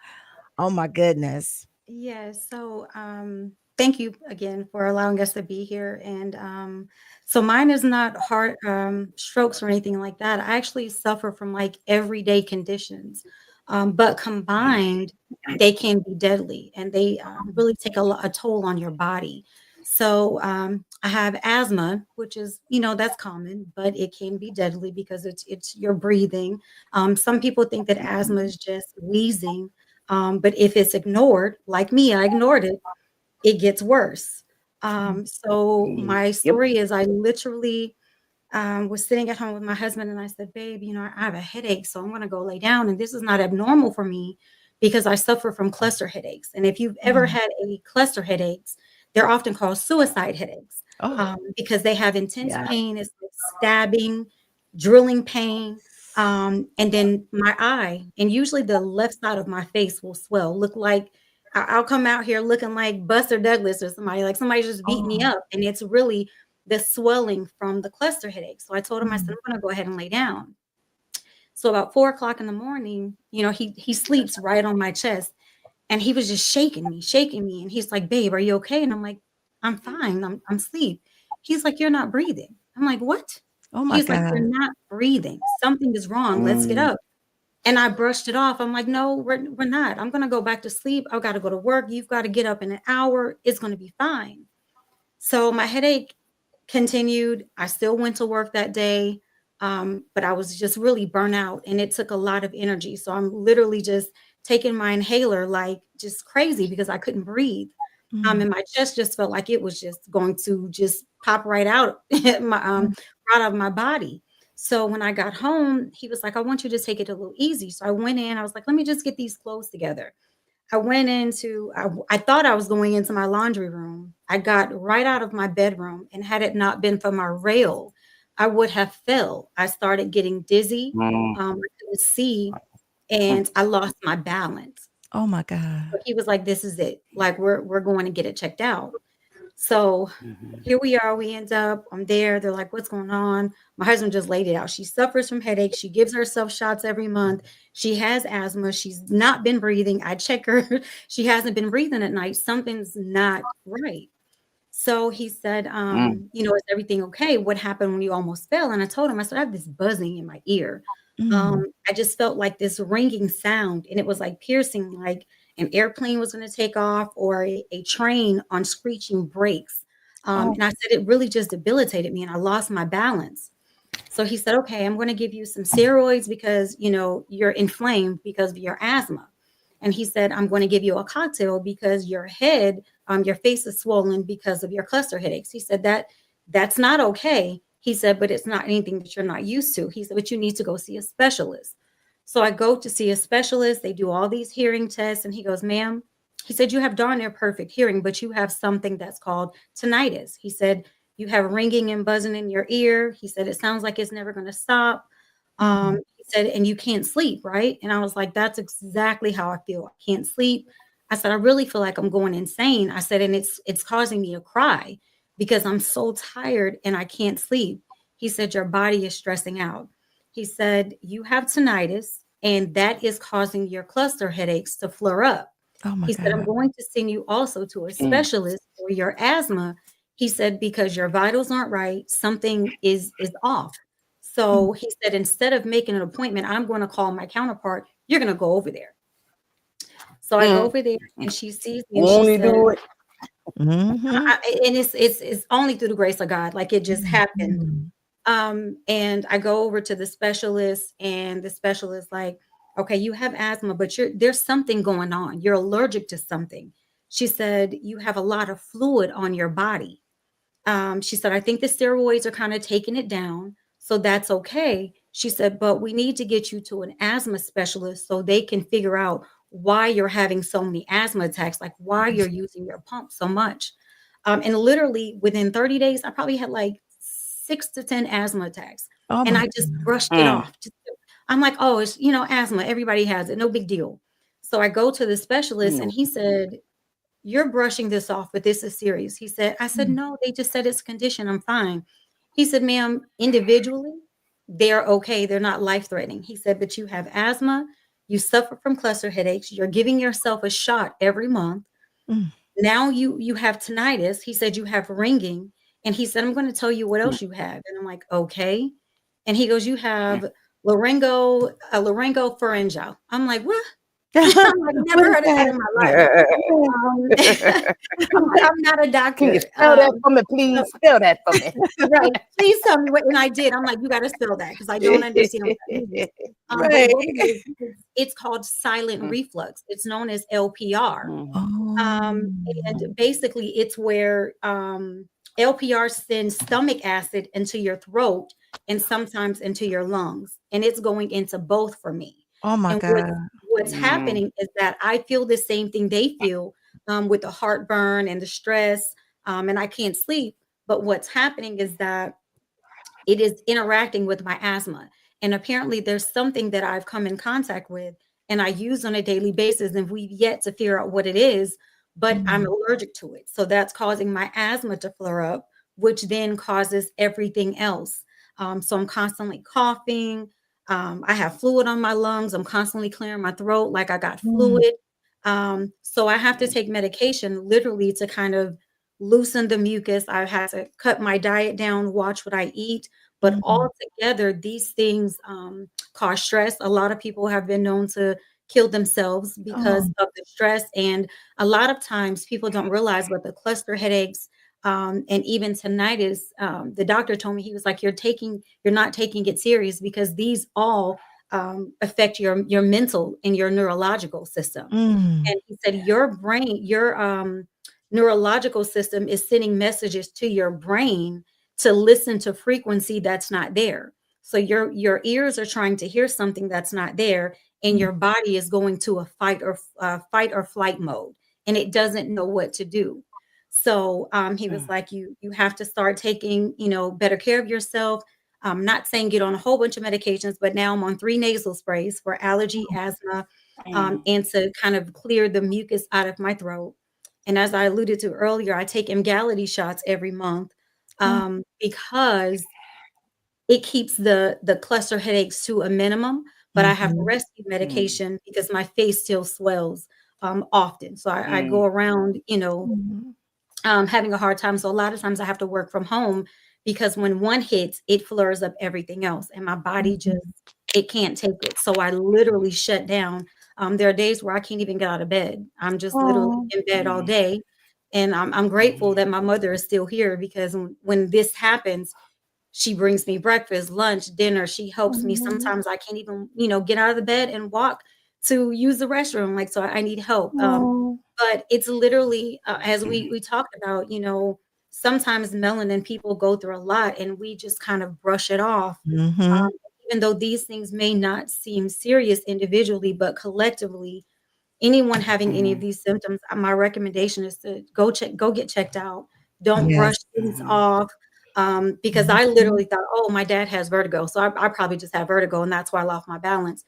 Oh my goodness. Yes. So, thank you again for allowing us to be here. And so, mine is not heart strokes or anything like that. I actually suffer from like everyday conditions, but combined, they can be deadly and they really take a toll on your body. So, I have asthma, which is, that's common, but it can be deadly because it's your breathing. Some people think that asthma is just wheezing, but if it's ignored, like me, I ignored it, it gets worse. So my Yep. story is I literally was sitting at home with my husband and I said, "Babe, I have a headache, so I'm going to go lay down." And this is not abnormal for me because I suffer from cluster headaches. And if you've ever Mm. had a cluster headaches, they're often called suicide headaches Oh. because they have intense Yeah. pain. It's like stabbing, drilling pain. And then my eye, and usually the left side of my face will swell, look like I'll come out here looking like Buster Douglas or somebody, like somebody just beat me Oh. up. And it's really the swelling from the cluster headache. So I told him, I said, Mm. "I'm going to go ahead and lay down." So about 4 o'clock in the morning, he sleeps right on my chest and he was just shaking me. And he's like, "Babe, are you okay?" And I'm like, "I'm fine. I'm asleep." He's like, "You're not breathing." I'm like, "What?" Oh my He's like, "You're God. not breathing. Something is wrong. Let's get Mm. up." And I brushed it off. I'm like, "No, we're not. I'm gonna go back to sleep. I've got to go to work. You've got to get up in an hour. It's gonna be fine." So my headache continued. I still went to work that day, but I was just really burnt out, and it took a lot of energy. So I'm literally just taking my inhaler like just crazy because I couldn't breathe. Mm, And my chest just felt like it was just going to just pop right out mm, right out of my body. So when I got home, he was like, "I want you to take it a little easy." So I went in. I was like, "Let me just get these clothes together." I went into I thought I was going into my laundry room. I got right out of my bedroom, and had it not been for my rail, I would have fell. I started getting dizzy. Mm. I couldn't see, and I lost my balance. oh my So God. he was like, "This is it. Like we're going to get it checked out." So Mhm. here we are. We end up, I'm there. They're like, "What's going on?" My husband just laid it out. She suffers from headaches. She gives herself shots every month. She has asthma. She's not been breathing. I check her. She hasn't been breathing at night. Something's not right. So he said, Mm. "Is everything okay? What happened when you almost fell?" And I told him, I said, "I have this buzzing in my ear. Mm. I just felt like this ringing sound, and it was like piercing, like an airplane was going to take off, or a train on screeching brakes." Oh, And I said, "It really just debilitated me, and I lost my balance." So he said, "Okay, I'm going to give you some steroids because, you're inflamed because of your asthma." And he said, "I'm going to give you a cocktail because your face is swollen because of your cluster headaches." He said that's not okay. He said, "But it's not anything that you're not used to." He said, "But you need to go see a specialist." So I go to see a specialist. They do all these hearing tests, and he goes, "Ma'am," he said, "you have darn near perfect hearing, but you have something that's called tinnitus." He said, "You have ringing and buzzing in your ear." He said, "It sounds like it's never going to stop." mm, He said, "And you can't sleep, right?" And I was like, "That's exactly how I feel. I can't sleep." I said, "I really feel like I'm going insane." I said, "And it's causing me to cry because I'm so tired and I can't sleep." He said, "Your body is stressing out." He said, "You have tinnitus, and that is causing your cluster headaches to flare up." oh my He said, "I'm God. going to send you also to a Mm. specialist for your asthma." He said, "Because your vitals aren't right, something is off." Mm, So he said, "Instead of making an appointment, I'm going to call my counterpart. You're going to go over there." So I go Mm. over there, and she sees me, and she Only said, do it. mhm, and it's only through the grace of God, like it just mm, happened. mm. And I go over to the specialist, and the specialist like, "Okay, you have asthma, but there's something going on. You're allergic to something." She said, "You have a lot of fluid on your body." She said, "I think the steroids are kind of taking it down, so that's okay." She said, "But we need to get you to an asthma specialist so they can figure out why you're having so many asthma attacks, like why you're using your pump so much." And literally within 30 days, I probably had like 6 to 10 asthma attacks. Oh And my I just God. brushed it Mm. off. I'm like, "Oh, it's, asthma. Everybody has it. No big deal." So I go to the specialist, and No. he said, "You're brushing this off, but this is serious." I said, Mm, "No, they just said it's a condition. I'm fine." He said, "Ma'am, individually, they're okay. They're not life threatening." He said, "But you have asthma. You suffer from cluster headaches. You're giving yourself a shot every month. mm, Now you have tinnitus." He said, "You have ringing." And he said, "I'm going to tell you what Mm. else you have." And I'm like, "Okay." And he goes, "You Mm. have laryngopharyngeal." I'm like, "What?" I'm like, "Never what is heard of that that? in my life." Um, I'm not a Can you doctor. spell that for me, So please? Spell that for me. right. "Please tell me what," and I did. I'm like, "You gotta spell that because I don't understand what that means." But Right. what it is, it's called silent Mm. reflux. It's known as LPR. Mm. Oh. And basically it's where LPR sends stomach acid into your throat and sometimes into your lungs. And it's going into both for me. Oh my And God. what's Mm. happening is that I feel the same thing they feel, with the heartburn and the stress, and I can't sleep. But what's happening is that it is interacting with my asthma. And apparently there's something that I've come in contact with and I use on a daily basis, and we've yet to figure out what it is, but I'm Mm, allergic to it. So that's causing my asthma to flare up, which then causes everything else. So I'm constantly coughing. I have fluid on my lungs. I'm constantly clearing my throat like I got mm, fluid. So I have to take medication literally to kind of loosen the mucus. I've had to cut my diet down, watch what I eat. But Mhm. altogether, these things cause stress. A lot of people have been known to kill themselves because Oh. of the stress. And a lot of times people don't realize, but the cluster headaches and even tinnitus, the doctor told me, he was like, you're not taking it serious because these all affect your mental and your neurological system. Mm. And he said, your brain, your neurological system is sending messages to your brain to listen to frequency that's not there. So your ears are trying to hear something that's not there, and Mm. your body is going to a fight or flight mode, and it doesn't know what to do. So he was like, you have to start taking, better care of yourself. I'm not saying get on a whole bunch of medications, but now I'm on 3 nasal sprays for allergy, asthma, and to kind of clear the mucus out of my throat. And as I alluded to earlier, I take Emgality shots every month Oh. because it keeps the cluster headaches to a minimum. But I have Mhm. rescue medication because my face still swells often. So I go around, Mhm. having a hard time. So a lot of times I have to work from home because when one hits, it flares up everything else, and my body just Mhm. it can't take it. So I literally shut down. There are days where I can't even get out of bed. I'm just literally Oh. in bed all day, and I'm grateful that my mother is still here because when this happens, she brings me breakfast, lunch, dinner. She helps me. Mhm. Sometimes I can't even, get out of the bed and walk to use the restroom. Like, so I need help. Oh. But it's literally, as we talked about, sometimes melanin people go through a lot and we just kind of brush it off. Mhm. Even though these things may not seem serious individually, but collectively, anyone having any of these symptoms, my recommendation is to go get checked out. Don't brush Yes. things off. Because I Mhm. literally thought, oh, my dad has vertigo. So I probably just have vertigo and that's why I lost my balance.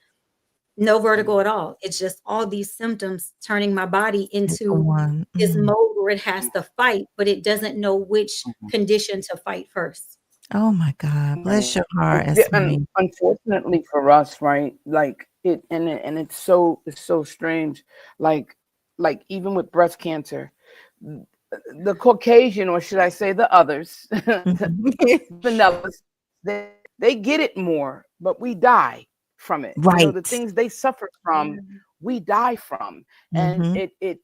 No vertigo at all. It's just all these symptoms turning my body Into into one. this Mm. mode where it has to fight, but it doesn't know which condition to fight first. Oh my God. Bless your heart and And Smee. unfortunately for us, right? Like it's so strange. Like even with breast cancer, the Caucasian, or should I say the others, the Mhm. vanillas, they get it more, but we die from it. The Right. things they suffer from, Yeah. we die from. And Mhm.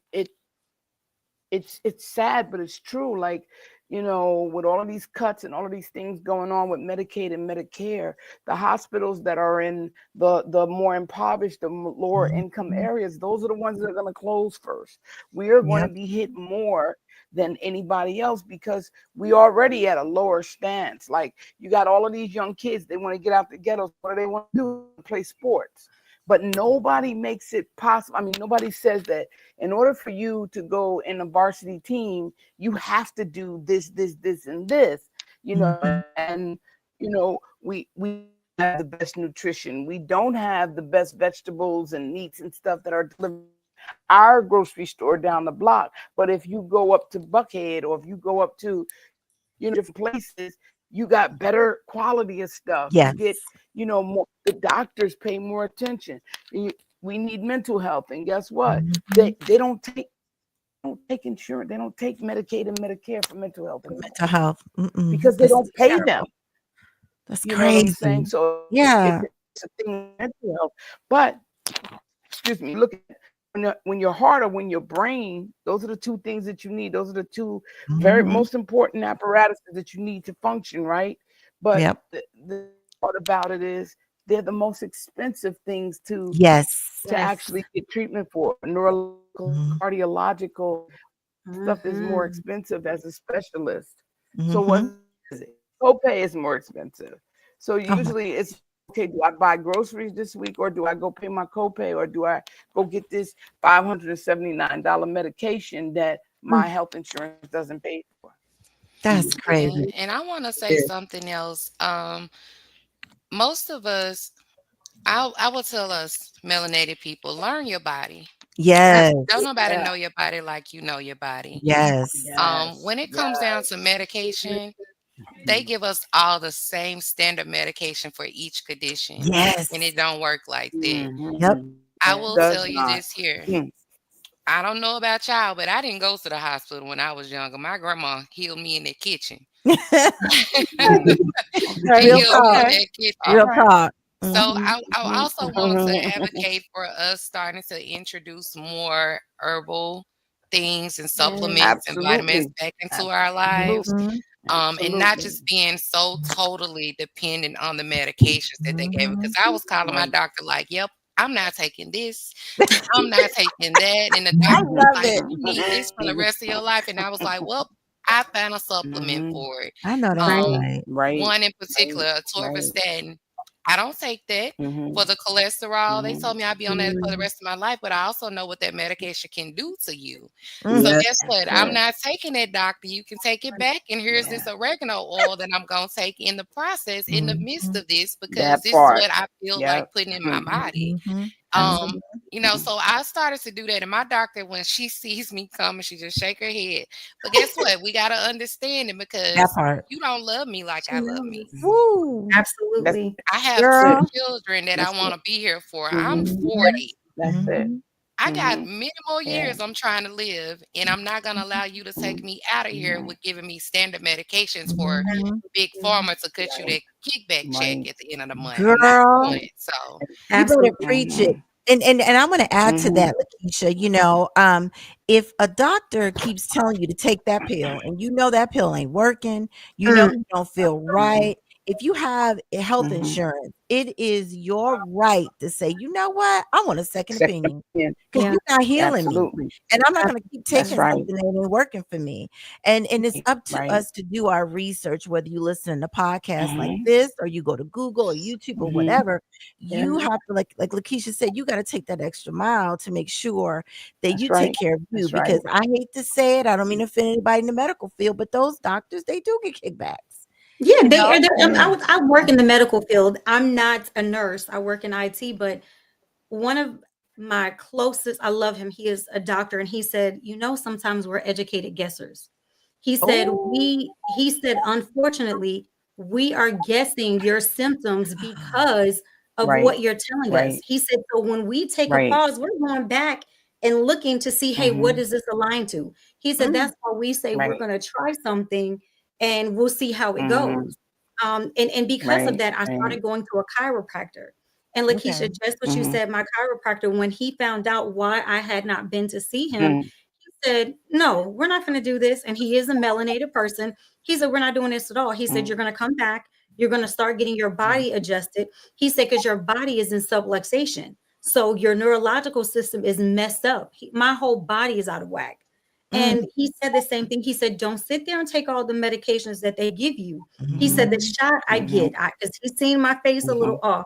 it's sad, but it's true. Like, with all of these cuts and all of these things going on with Medicaid and Medicare, the hospitals that are in the more impoverished, the lower income Mhm. areas, those are the ones that are going to close first. We are going to Yep. be hit more than anybody else because we already at a lower stance. Like, you got all of these young kids, they want to get out the ghettos. What do they want to do? Play sports. But nobody makes it possible. I mean, nobody says that in order for you to go in a varsity team, you have to do this, and this, Mhm. and we have the best nutrition. We don't have the best vegetables and meats and stuff that are delivered our grocery store down the block. But if you go up to Buckhead, or if you go up to, different places, you got better quality of stuff. You get, Yes. more, the doctors pay more attention. We need mental health. And guess what? Mhm. They don't take insurance. They don't take Medicaid and Medicare for mental health anymore Mental health. Mm-mm. because they That's don't pay them. terrible. That's You know what I'm saying? crazy. So Yeah. it's a thing of mental health. But excuse me, look at when your heart or when your brain, those are the two things that you need. Those are the two very Mhm. most important apparatuses that you need to function, right? But Yep. the part about it is they're the most expensive things Yes. to Yes. actually get treatment for. Neurological, Mhm. cardiological stuff is more Mhm. expensive as a specialist. So what Mhm. is it? Copay is more expensive. So Oh my usually it's okay, do I buy groceries this week, or do I go pay my copay, or do I go get this $579 medication that my mm, health insurance doesn't pay for? that's And crazy. and I want to say Yeah. something else. Most of us, I will tell us melanated people, learn your body. Don't Yes. nobody Yeah. know your body like you know your body. Yes. Yes. When it comes down Yes. to medication, they give us all the same standard medication for each condition, and Yes. it don't work like that. Yep. Mhm. I It will does tell you not. this here. Mm. I don't know about y'all, but I didn't go to the hospital when I was younger. My grandma healed me in the kitchen. She Real Okay. healed me talk. in Okay. that All kitchen. Real right. talk. So Mhm. I also want to advocate for us starting to introduce more herbal things and Yes. supplements and vitamins Absolutely. back into our lives. Absolutely. Mhm. And not Absolutely. just being so totally dependent on the medications that they gave me. Because Mhm. I was calling my Right. doctor like, "Yep, I'm not taking this. I'm not taking that." And the I doctor was love like, it. "You need this for the rest of your life." And I was like, "Well, I found a supplement Mhm. for it." I know that's Um, right. Right. one in Right. particular, Right. atorvastatin. I don't take that for Mhm. the cholesterol. They Mhm. told me I'd be on that for the Mhm. rest of my life, but I also know what that medication can do to you. Mm. So Yes. guess what? I'm Yes. not taking that, doctor. You can take it back, and here's Yeah. this oregano oil that I'm gonna take in the process, in the midst Mhm. of this, because That this is part. what I feel like Yep. putting in my Mhm. body. Mhm. Um, Mhm. Absolutely. so I started to do that, and my doctor, when she sees me coming, she just shake her head. But guess what? We gotta understand it, That because part. you don't love me like She I love me. knows. Woo. That's Absolutely. I have two it. Girl. children that I That's want it. to be here for. I'm Mhm. 40. That's it. Mhm. I got Mhm. many more Yeah. years I'm trying to live, and I'm not going to allow you to take Mhm. me out of here Mhm. with giving me standard medications for Mhm. big Mhm. pharma to cut you Right. that kickback check Right. at the end of the month. I'm not Girl. doing it. So, You better Absolutely. preach it. Mhm. And I'm gonna add to Mhm. that, Lakeisha, if a doctor keeps telling you to take that pill and you know that pill ain't working, Mm. you don't feel Mhm. right. If you have a health Mhm. insurance, it is your right to say, you know what? I want a second Second opinion opinion. because Yeah. you're not healing me. Absolutely. And I'm not Ab- gonna keep That's taking right. something that ain't working for me. And it's up to Right. us to do our research, whether you listen to podcasts like Mhm. this or you go to Google or YouTube or Mhm. whatever. Yeah. You have to, like Lakeisha said, you got to take that extra mile to make sure that That's you take right. care of you. That's right. Because I hate to say it, I don't mean to offend anybody in the medical field, but those doctors, they do get kickbacks. Yeah, You they know? are. Yeah. I work in the medical field. I'm not a nurse. I work in IT, but one of my closest, I love him. He is a doctor, and he said, sometimes we're educated guessers. Oh, He said, unfortunately, we are guessing your symptoms because of Right. what you're telling us. Right. He said, so when we take a Right. pause, we're going back and looking to see, hey, what Mhm. is this aligned to? He said, mm, that's why we say we're Right. going to try something and we'll see how it Mhm. goes. And because of Right. that, I Right. started going to a chiropractor. And Lakeisha, okay. just what you Mhm. said, my chiropractor, when he found out why I had not been to see him, Mhm. he said, no, we're not going to do this. And he is a melanated person. He said, we're not doing this at all. He said, you're going to come back. You're going to start getting your body adjusted. He said, because your body is in subluxation. So your neurological system is messed up. My whole body is out of whack. Mm, And he said the same thing. He said, don't sit there and take all the medications that they give you. He said, the mhm, shot I Mhm. get, because he's seen my face a little Mhm. off.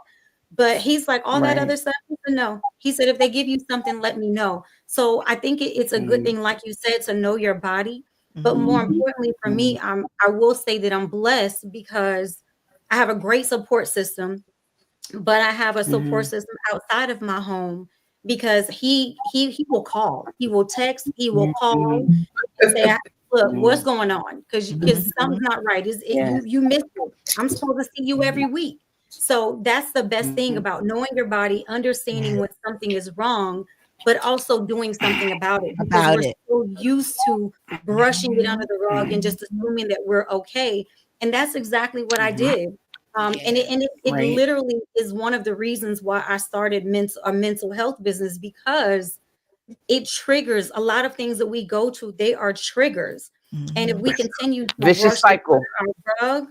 But he's like, all that Right. other stuff, he said, no. He said, if they give you something, let me know. So I think it's a good Mhm. thing, like you said, to know your body. But more mhm, Mhm. importantly for Mhm. me, I will say that I'm blessed because I have a great support system, but I have a support Mhm. system outside of my home because he will call, he will text, he will call Mhm. and say, "Look, what's Mhm. going on? Because something's mhm, not right. Yes. You missed it. I'm supposed to see you Mhm. every week." So that's the best thing Mhm. about knowing your body, understanding yeah, when something is wrong, but also doing something about it because about we're it. so used to brushing it under Mhm, the rug and just assuming that we're okay. And that's exactly what I Mhm. did. And yeah. it Right. literally is one of the reasons why I started a mental health business because it triggers a lot of things that we go to. They are triggers. And if mhm, we continue to Vicious brush it cycle. under our rug,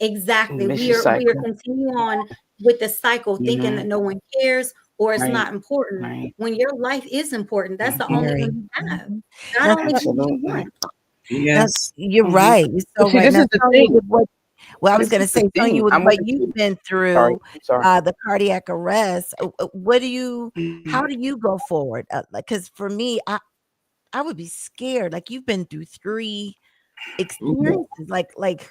exactly, Vicious we are cycle. continue on with the cycle, thinking Mhm. that no one cares or it's Right. not important. Right. When your life is important, that's the only Mhm. very. one you have. Mhm. God Now, only gives you Absolutely. one. now, Yes. you're Mhm. right. You're But so see, right. this Now, is the Sonya, thing. I was This going is to the say, Sonya, thing. with I what wanted you've to. been Sorry. through, I'm sorry. the cardiac arrest, how Mhm. do you go forward? Because for me, I would be scared. Like you've been through three Mhm. experiences.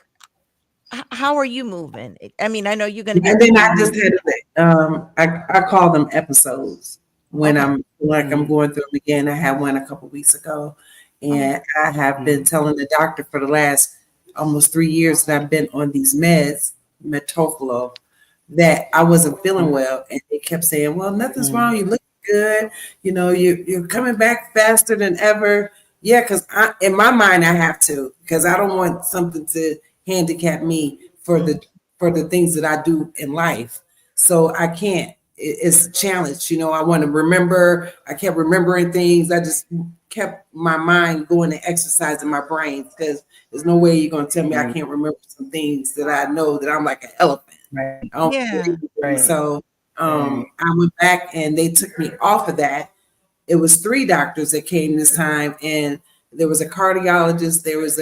How are you moving? I mean, I know you're going to be And then I moving. just had I call them episodes when Okay. I'm like I'm Mhm. going through them again. I had one a couple weeks ago, Okay. and I have been Mhm. telling the doctor for the last almost 3 years that I've been on these meds, metoflo, that I wasn't feeling Mhm. well, and they kept saying, "Well, nothing's Mhm. wrong. You look good. You're coming back faster than ever. Yeah, because in my mind I have to, because I don't want something to handicap me for the things that I do in life. So I can't. It's a challenge. I want to remember. I kept remembering things. I just kept my mind going to exercise in my brain, because there's no way you're gonna tell me I can't remember some things that I know that I'm like an elephant. Right. I don't Yeah. Right. So I went back and they took me off of that. It was 3 doctors that came this time, and there was a cardiologist, there was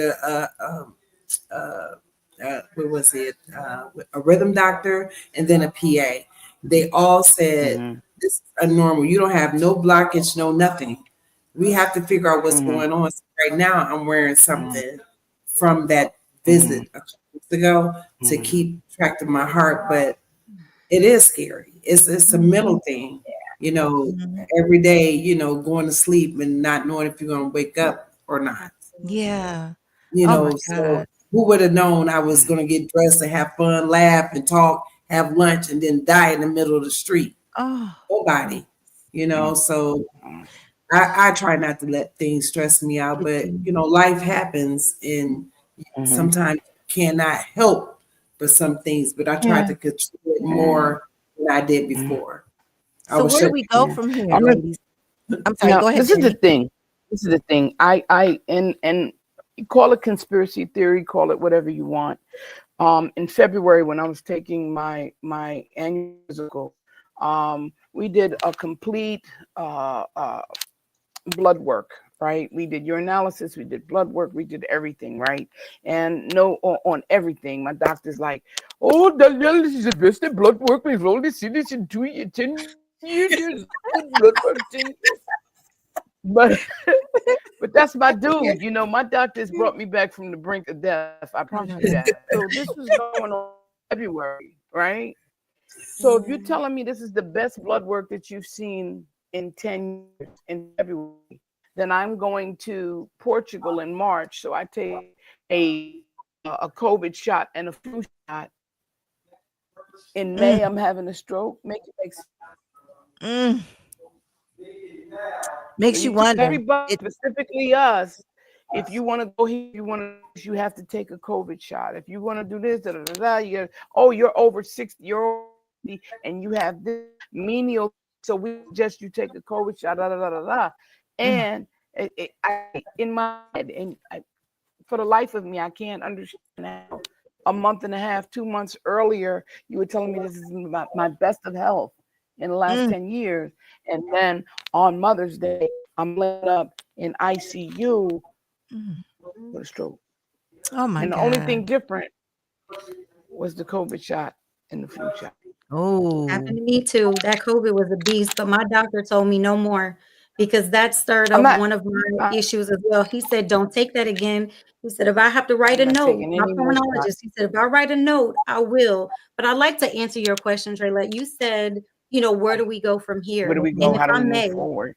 what was it? A rhythm doctor, and then a PA. They all said, this is a normal. You don't have no blockage, no nothing. We have to figure out what's going on. So right now, I'm wearing something from that visit a couple weeks ago to keep track of my heart, but it is scary. It's a mental thing, every day, going to sleep and not knowing if you're going to wake up or not. Yeah. Oh my So God. who would have known I was going to get dressed and have fun, laugh and talk, have lunch, and then die in the middle of the street? Oh. Nobody, so I try not to let things stress me out, but life happens, and sometimes you cannot help but some things, but I try to control it more than I did before. I So was where do shut we go down. from here, I'm gonna- ladies? I'm sorry. Now, Go ahead, this is the Jenny. thing. This is the thing. And you call it conspiracy theory, call it whatever you want. In February, when I was taking my annual physical, we did a complete blood work. Right, we did urinalysis, we did blood work, we did everything, right? And on everything, my doctor's like, "Oh, Danielle, this is the best blood work we've only seen this in 10 years. Blood work, 10 years." But but that's my dude. My doctors brought me back from the brink of death. I promise you that. So this was going on in February, right? So if you're telling me this is the best blood work that you've seen in 10 years in February, then I'm going to Portugal in March. So I take a COVID shot and a flu shot. In May, I'm having a stroke. Make sense. Mm. So Makes you you tell wonder. everybody, specifically us, if you want to go here, you have to take a COVID shot. If you want to do this, you're over 60, you're over 60, and you have this menial. So we suggest you take a COVID shot, And in my head, for the life of me, I can't understand how a month and a half, 2 months earlier, you were telling me this is my best of health in the last 10 years. And then on Mother's Day, I'm laid up in ICU with a stroke. Oh my And the God. only thing different was the COVID shot and the flu shot. Oh. Happened to me too. That COVID was a beast, but my doctor told me no more because that stirred I'm up not, one of my issues as well. He said, "Don't take that again." He said, "If I have to write a I'm not note," taking my any more shots. pulmonologist, he said, "If I write a note, I will." But I'd like to answer your question, Dre Lett. You said, where do we go from Where here? do we And go? if How do I we may, move forward?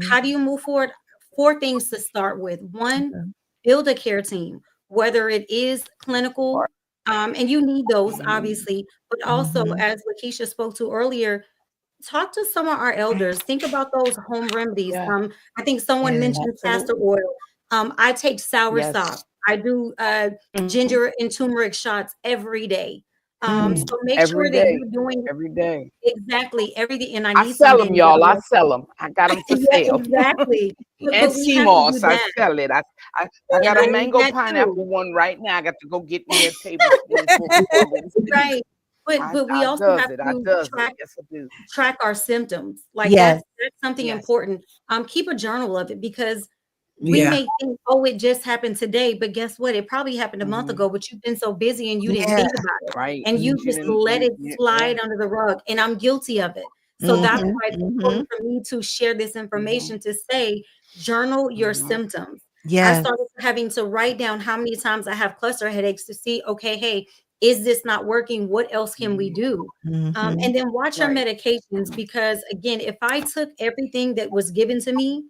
how do you move forward? 4 things to start with. One, Okay. build a care team, whether it is clinical, and you need those obviously, but also as Lakeisha spoke to earlier, talk to some of our elders. Think about those home remedies. Yeah, I think someone mentioned castor absolutely. oil. I take soursop. Yes. I do ginger and turmeric shots every day. So make Every sure that day. you're doing Every day. exactly everything. And I I need some sell them, y'all. I Danielle. sell them. I got them for Yeah, sale. exactly. And But we have to do CMOS, I that. sell it. I And got I a need mango that too. pineapple one right now. I got to go get me a tablespoonful before I go to sleep. Right. But we I also does have it. I to does it. Yes, I do. track our symptoms. Like Yes. that's something Yes. important. Keep a journal of it because we Yeah. may think, oh, it just happened today, but guess what? It probably happened a month ago, but you've been so busy and you didn't Yeah. think about it. Right. And you But you just didn't. let it Yeah. slide under the rug. And I'm guilty of it. So that's why it's Mm-hmm. important for me to share this information to say, journal your symptoms. I Yes. started having to write down how many times I have cluster headaches to see, okay, hey, is this not working? What else can we do? Mm-hmm. And then watch our Right. medications because, again, if I took everything that was given to me,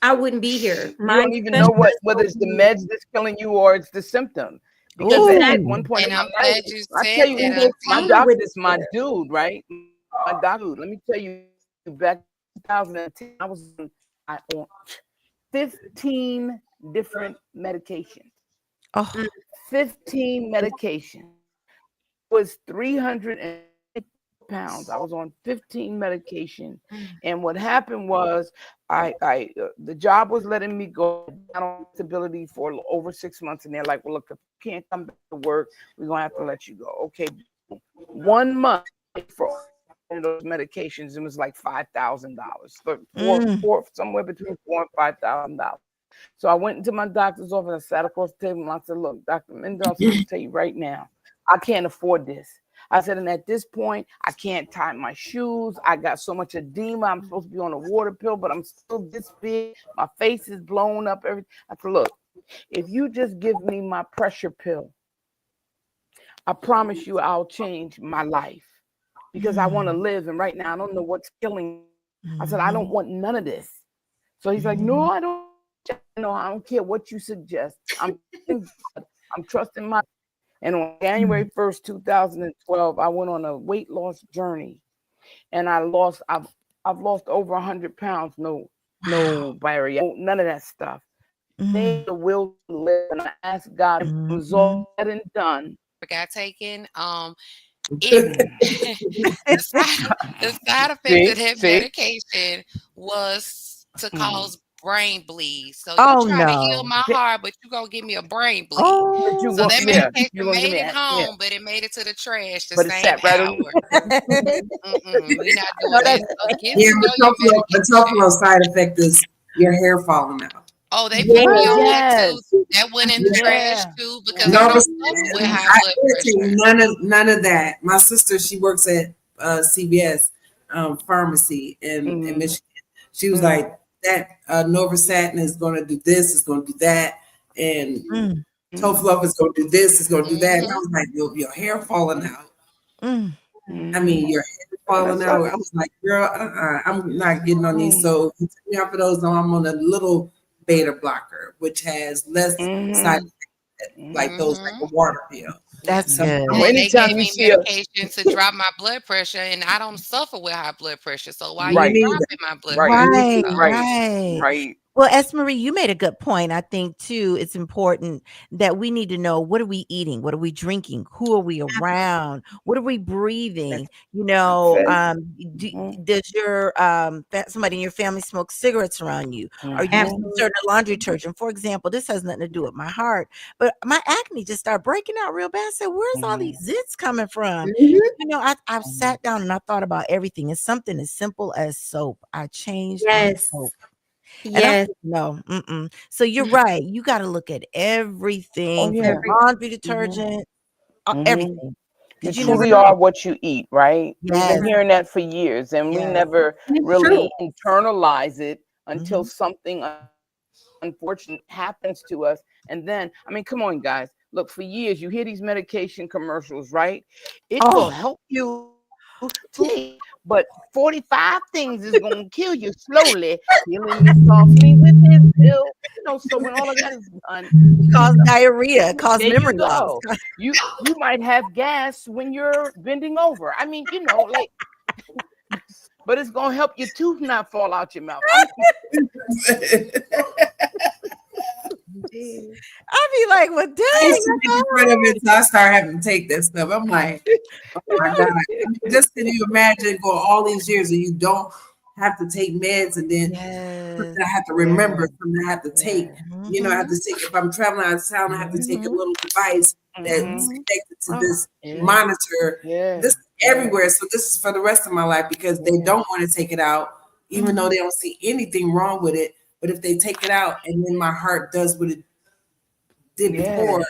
I wouldn't be here. You My don't even know specialist whether told it's the me meds that's killing you or it's the symptom. Because at exactly. one Ooh. point in And I'm my life, glad you I said tell you, And that, they my Auntie. came with doctor's it my there. dude, right? My doctor. Let me tell you back 2010, I on 15 different medications. Oh. 15 medications. Was 300 pounds. I was on 15 medication, and what happened was, the job was letting me go down on disability for over 6 months, and they're like, "Well, look, if you can't come back to work, we're gonna have to let you go." Okay, 1 month for those medications, it was like $5,000, somewhere between $4,000 and $5,000. So I went into my doctor's office. I sat across the table and I said, "Look, Dr. Mendoza, I'm gonna tell you right now, I can't afford this." I said, and at this point, I can't tie my shoes. I got so much edema. I'm supposed to be on a water pill, but I'm still this big. My face is blown up. Everything. I said, "Look, if you just give me my pressure pill, I promise you I'll change my life, because I want to live. And right now, I don't know what's killing me." I said, "I don't want none of this." So he's like, "No, I don't. No, I don't care what you suggest. I'm trusting my." And on January 1st, 2012, I went on a weight loss journey, and I've lost over 100 pounds. No barrier, none of that stuff. They the will to live, and I asked God, if it was all said and done. Got taken. It the side effect of that medication was to cause brain bleed. So you Oh try to heal no. my heart, but you gonna give me a brain bleed. Oh. So that medication made it home, but it made it to the trash the same hour. We not doing that. So get to know your medication. Metoprolol side effect is your hair falling out. Oh, they put me on that too. That went in the trash too, because I don't suffer with high blood pressure. None of that. My sister, she works at CVS pharmacy in Michigan. She was like, that Novostatin is going to do this, is going to do that, and Tofluff is going to do this, is going to do that. And I was like, your hair falling out. I mean, your hair falling out. I was like, girl, I'm not getting on these. So he took me out for those. Now I'm on a little beta blocker, which has less side effects, like those, like a water pill. That's good. And they gave me medication to drop my blood pressure, and I don't suffer with high blood pressure. So why are you dropping my blood pressure? Right. Well, Esmarie, you made a good point. I think too, it's important that we need to know, what are we eating? What are we drinking? Who are we around? What are we breathing? You know, does your somebody in your family smoke cigarettes around you? Are you using certain laundry detergent? For example, this has nothing to do with my heart, but my acne just started breaking out real bad. I said, where's all these zits coming from? You know, I've sat down and I thought about everything. It's something as simple as soap. I changed my soap. Yes. No. So you're right. You got to look at everything from laundry detergent, everything. You truly are what you eat, right? Yes. We've been hearing that for years, and we never really internalize it until something unfortunate happens to us. And then, I mean, come on, guys. Look, for years, you hear these medication commercials, right? It will help you take, but 45 things is going to kill you slowly, killing you softly with his pill. You know, so when all of that is done, cause diarrhea, cause memory loss. You might have gas when you're bending over. I mean, you know, like, but it's going to help your tooth not fall out your mouth. I'd be like, well, dang. So I start having to take that stuff. I'm like, oh my God. I mean, just can you imagine for all these years and you don't have to take meds, and then I have to remember something I have to take. You know, I have to take, if I'm traveling out of town, I have to take a little device that's connected to this monitor. This is everywhere. So this is for the rest of my life, because they don't want to take it out, even though they don't see anything wrong with it. But if they take it out and then my heart does what it did before,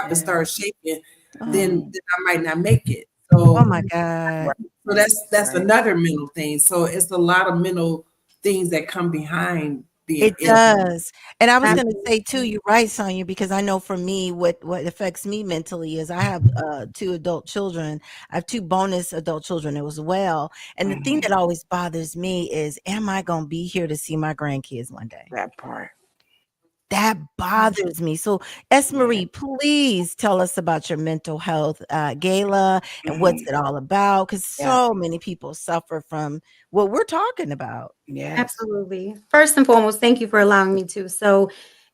to start shaking, then I might not make it. So, oh my God. So that's another mental thing. So it's a lot of mental things that come behind being ill. Does. And I was going to say too, you're right, Sonia, because I know for me, what affects me mentally is I have 2 adult children. I have 2 bonus adult children as well. And the thing that always bothers me is, am I going to be here to see my grandkids one day? That part. That bothers me. So, Yeah. Marie, please tell us about your mental health gala and what's Mhm. it all about? Because Yeah. so many people suffer from what we're talking about. Yes. Absolutely. First and foremost, thank you for allowing me to. So,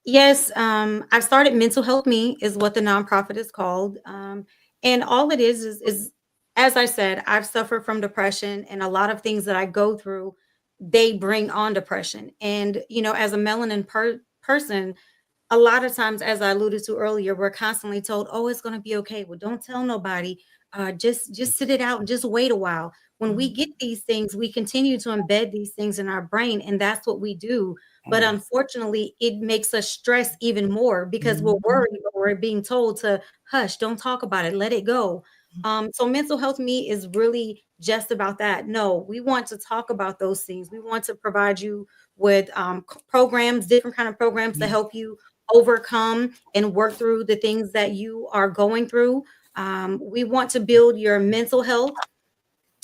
yes, I've started Mental Health Me is what the nonprofit is called, and all it is as I said, I've suffered from depression, and a lot of things that I go through, they bring on depression. And as a melanin person, a lot of times, as I alluded to earlier, we're constantly told, "Oh, it's going to be okay. Well, don't tell nobody. Just sit it out and just wait a while." When we get these things, we continue to embed these things in our brain, and that's what we do. But Mhm. unfortunately, it makes us stress even more because we're Mhm. worried, but we're being told to hush, don't talk about it, let it go. So mental health me is really just about that. No, we want to talk about those things. We want to provide you with programs, different kind of programs to Mhm. help you overcome and work through the things that you are going through. We want to build your mental health,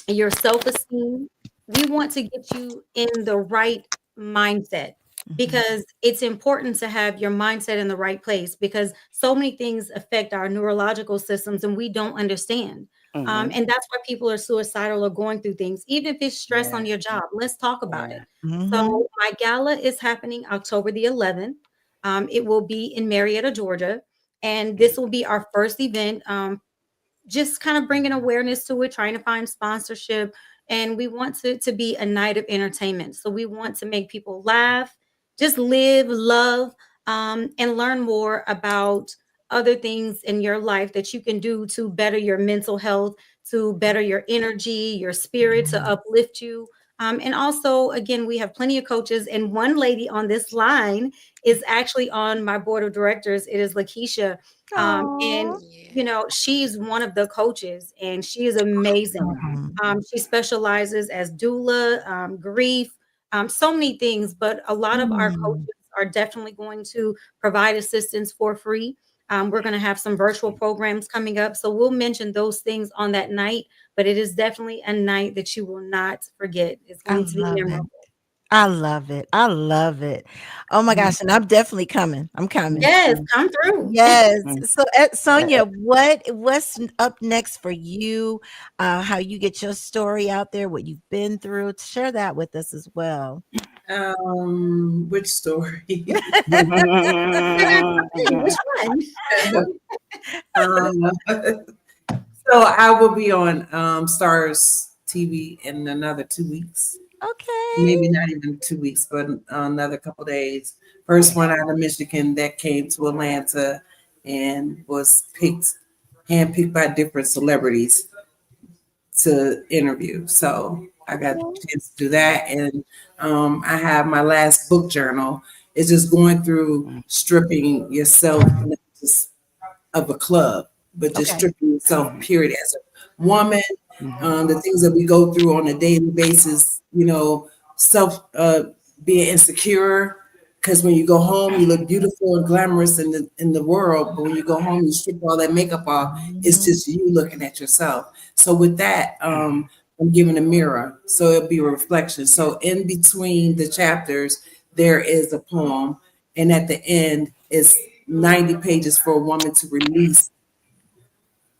your self-esteem. We want to get you in the right mindset Mhm. because it's important to have your mindset in the right place because so many things affect our neurological systems and we don't understand. Mhm. And that's why people are suicidal or going through things, even if it's stress on Yeah. your job. Let's talk about it. Yeah. Mhm. So, my gala is happening October the 11th. It will be in Marietta, Georgia. And this will be our first event. Just kind of bringing awareness to it, trying to find sponsorship. And we want to be a night of entertainment. So we want to make people laugh, just live, love, and learn more about other things in your life that you can do to better your mental health, to better your energy, your spirit, to Mhm. uplift you. And also, again, we have plenty of coaches. And one lady on this line is actually on my board of directors. It is Lakeisha. And Aw. Yeah. she's one of the coaches and she is amazing. Mhm. She specializes as doula, grief, so many things, but a lot of our coaches Mm. are definitely going to provide assistance for free. We're going to have some virtual programs coming up. So we'll mention those things on that night, but it is definitely a night that you will not forget. It's I going to be love it. memorable. I love it. I love it. Oh my Mhm. gosh, and I'm definitely coming. I'm coming. Yes, Mhm. come through. Yes. Mhm. So, Yeah. Sonia, what's up next for you? How you get your story out there, what you've been through. Share that with us as well. Which story? Which one? um, so I will be on Stars TV in another 2 weeks. Okay. Maybe not even 2 weeks, but another couple days. First one out of Michigan that came to Atlanta and was handpicked by different celebrities to interview. So I got a Okay. chance to do that. And I have my last book journal. It's just going through stripping yourself, not just of a club, but just Okay. stripping yourself, Mhm. period, as a woman, Mhm. the things that we go through on a daily basis, self being insecure. Because when you go home, you look beautiful and glamorous in the world, but when you go home, you strip all that makeup off. It's Mhm. just you looking at yourself. So with that, Mhm. I'm given a mirror, so it'll be a reflection. So in between the chapters, there is a poem, and at the end is 90 pages for a woman to release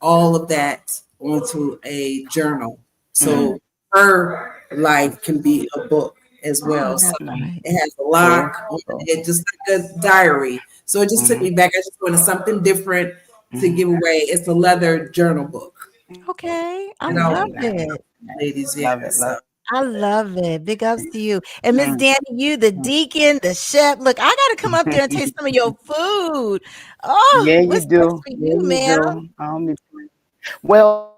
all of that onto a journal. Mhm. Mm. So her life can be a book as Oh, well. So that's Nice. right. it has a Cool. lock on Cool. it, just like a diary. So it just took Mhm. me back. I just wanted something different to Mhm. give away. It's a leather journal book. Okay. I And I'll Very love be nice. it. ladies, yeah. Love it. So Love I love it. Big ups to you. And Miss it. Danny, you the Mhm. deacon, the chef. Look, I gotta come up there and taste some of your food. Oh, Yeah, you what's next do. for Yeah, you, you ma'am? do. Well,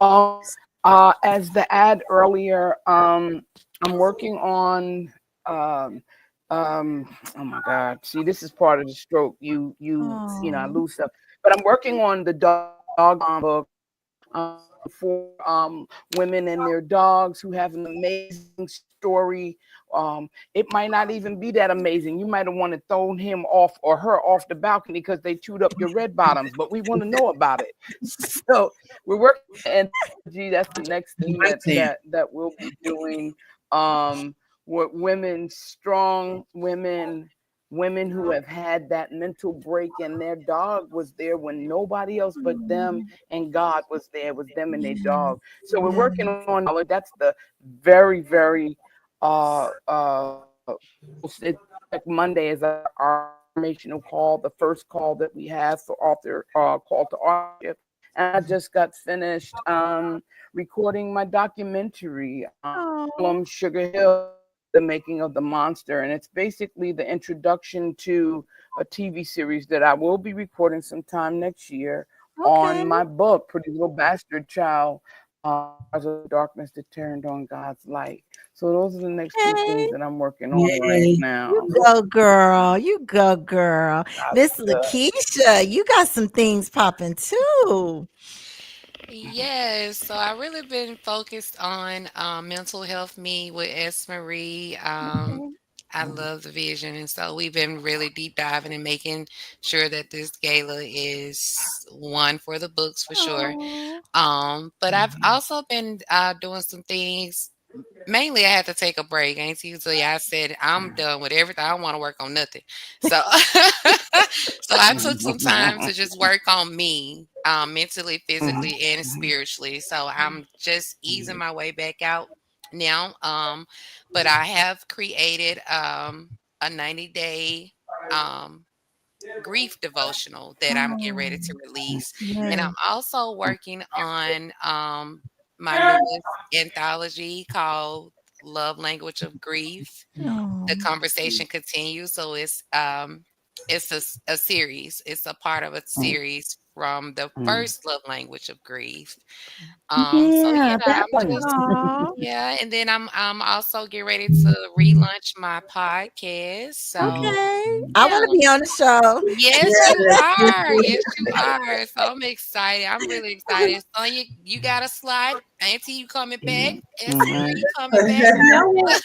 as the ad earlier, I'm working on um, oh my God. See, this is part of the stroke. I Oh. lose stuff. But I'm working on the dog book for women and their dogs who have an amazing story. It might not even be that amazing. You might have want to throw him off or her off the balcony because they chewed up your red bottoms, but we want to know about it. So we're working on anthology. That's the next thing my team. that we'll be doing. With women, strong women women who have had that mental break, and their dog was there when nobody else but them and God was there. It was them and their Yes, dog. So we're yes. working on that's the very, very like Monday is our informational call, the first call that we have for author call to authorship. And I just got finished recording my documentary, Oh, Sugar Hill, the making of the monster. And it's basically the introduction to a TV series that I will be recording sometime next year okay. on my book, Pretty Little Bastard Child, Stars of Darkness that Turned on God's Light. So those are the next two Okay. things that I'm working on right Yay. You now. go, girl. You go, girl. Miss Good. Lakeisha, you got some things popping too. Yes, so I really been focused on mental health me with S. Marie. Okay. I love the vision, and so we've been really deep diving and making sure that this gala is one for the books for sure. Oh, But I've also been doing some things. Mainly, I had to take a break. Ain't usually I said I'm done with everything. I don't want to work on nothing. So, so I took some time to just work on me, mentally, physically, and spiritually. So I'm just easing my way back out now. But I have created a 90-day grief devotional that I'm getting ready to oh, release. And yes. I'm also working on my newest anthology called Love Language of Grief. The Oh, conversation continues. So it's a series. It's a part of a series from the first love language of grief. So Yeah, yeah, that I'm one. just oh, yeah, and then I'm also getting ready to relaunch my podcast. So okay. I yeah, want to be on the show. yes, you Yes. are. Yes, you are. So I'm excited. I'm really excited. Sonya, you got a slot. Auntie, you coming back? S. Marie coming back. You know it.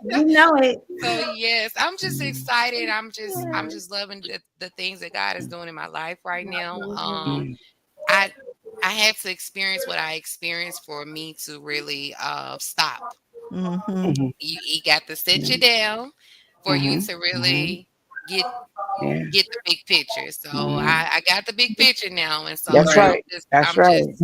You know it. So yes, I'm just excited. I'm Yes. just loving the things that God is doing in my life right now. Absolutely. I I had to experience what I experienced for me to really stop. Mm-hmm. You got to sit you down for you to really get Yeah. get the big picture. So I got the big picture now, and so That's now Right. right. That's I'm right. just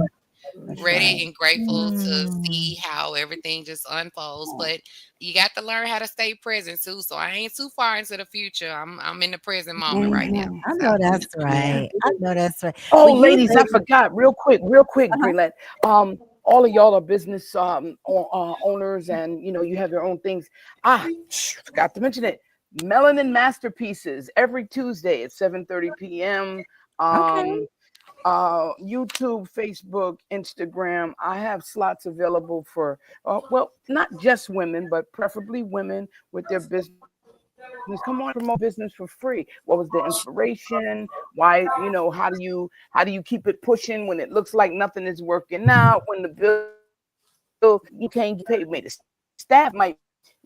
That's ready right. and grateful to Mm. see how everything just unfolds. But you got to learn how to stay present too. So I ain't too far into the future. I'm in the present moment right now. I So know that's Yeah. right. I know that's right. Oh, Well, you ladies, I ladies, forgot real quick, uh-huh. Dre Lett. All of y'all are business owners, and you have your own things. Forgot to mention it. Melanin Masterpieces every Tuesday at 7:30 p.m. Okay. Um, YouTube, Facebook, Instagram. I have slots available for well, not just women, but preferably women with their business. Come on, promote business for free. What was the inspiration? Why, how do you keep it pushing when it looks like nothing is working out? When the bill you can't get paid, maybe the staff might,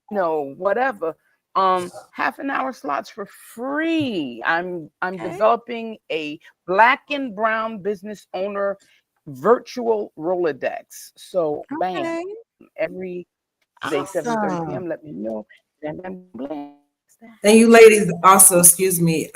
whatever. Half an hour slots for free. I'm Okay. developing a black and brown business owner virtual Rolodex. So bam, Okay. every Tuesday, 7:30 p.m. Awesome. Let me know. Bam, bam, bam. And you ladies also, excuse me,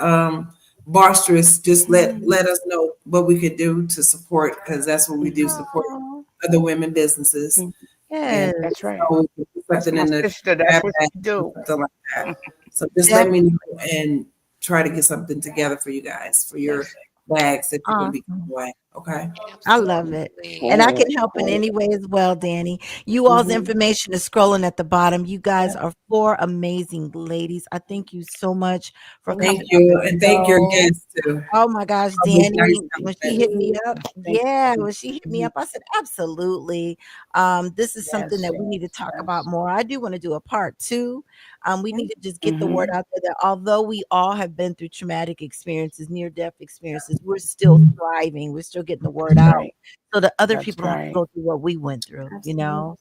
Bostress, just Mhm. let us know what we could do to support, because that's what we do, support Oh, other women businesses. And yes. That's right. so we can put That's something my in the sister. That's grab what bag she or do. something like that. So just let Def- me know and try to get something together for you guys for your Yes. bags that you're gonna be awesome. giving away. Okay. I love it. absolutely. And I can Cool. help in Cool. any way as well, Danny. You all's Mm-hmm. information is scrolling at the bottom. You Yeah. guys are four amazing ladies. I thank you so much for Thank coming on the you. And thank your show. guests too. Oh my gosh, Always nice Danny, when she hit me comments. up, Thank yeah, you. when she hit me Mhm. up, I said, absolutely. This is something Yes. that we need to talk about Yes. more. I do want to do a part two. We need to just get the word Mm-hmm. out there that although we all have been through traumatic experiences, near death experiences, we're still thriving. We're still getting the word That's out right. so that other That's people don't have to right. go through what we went through.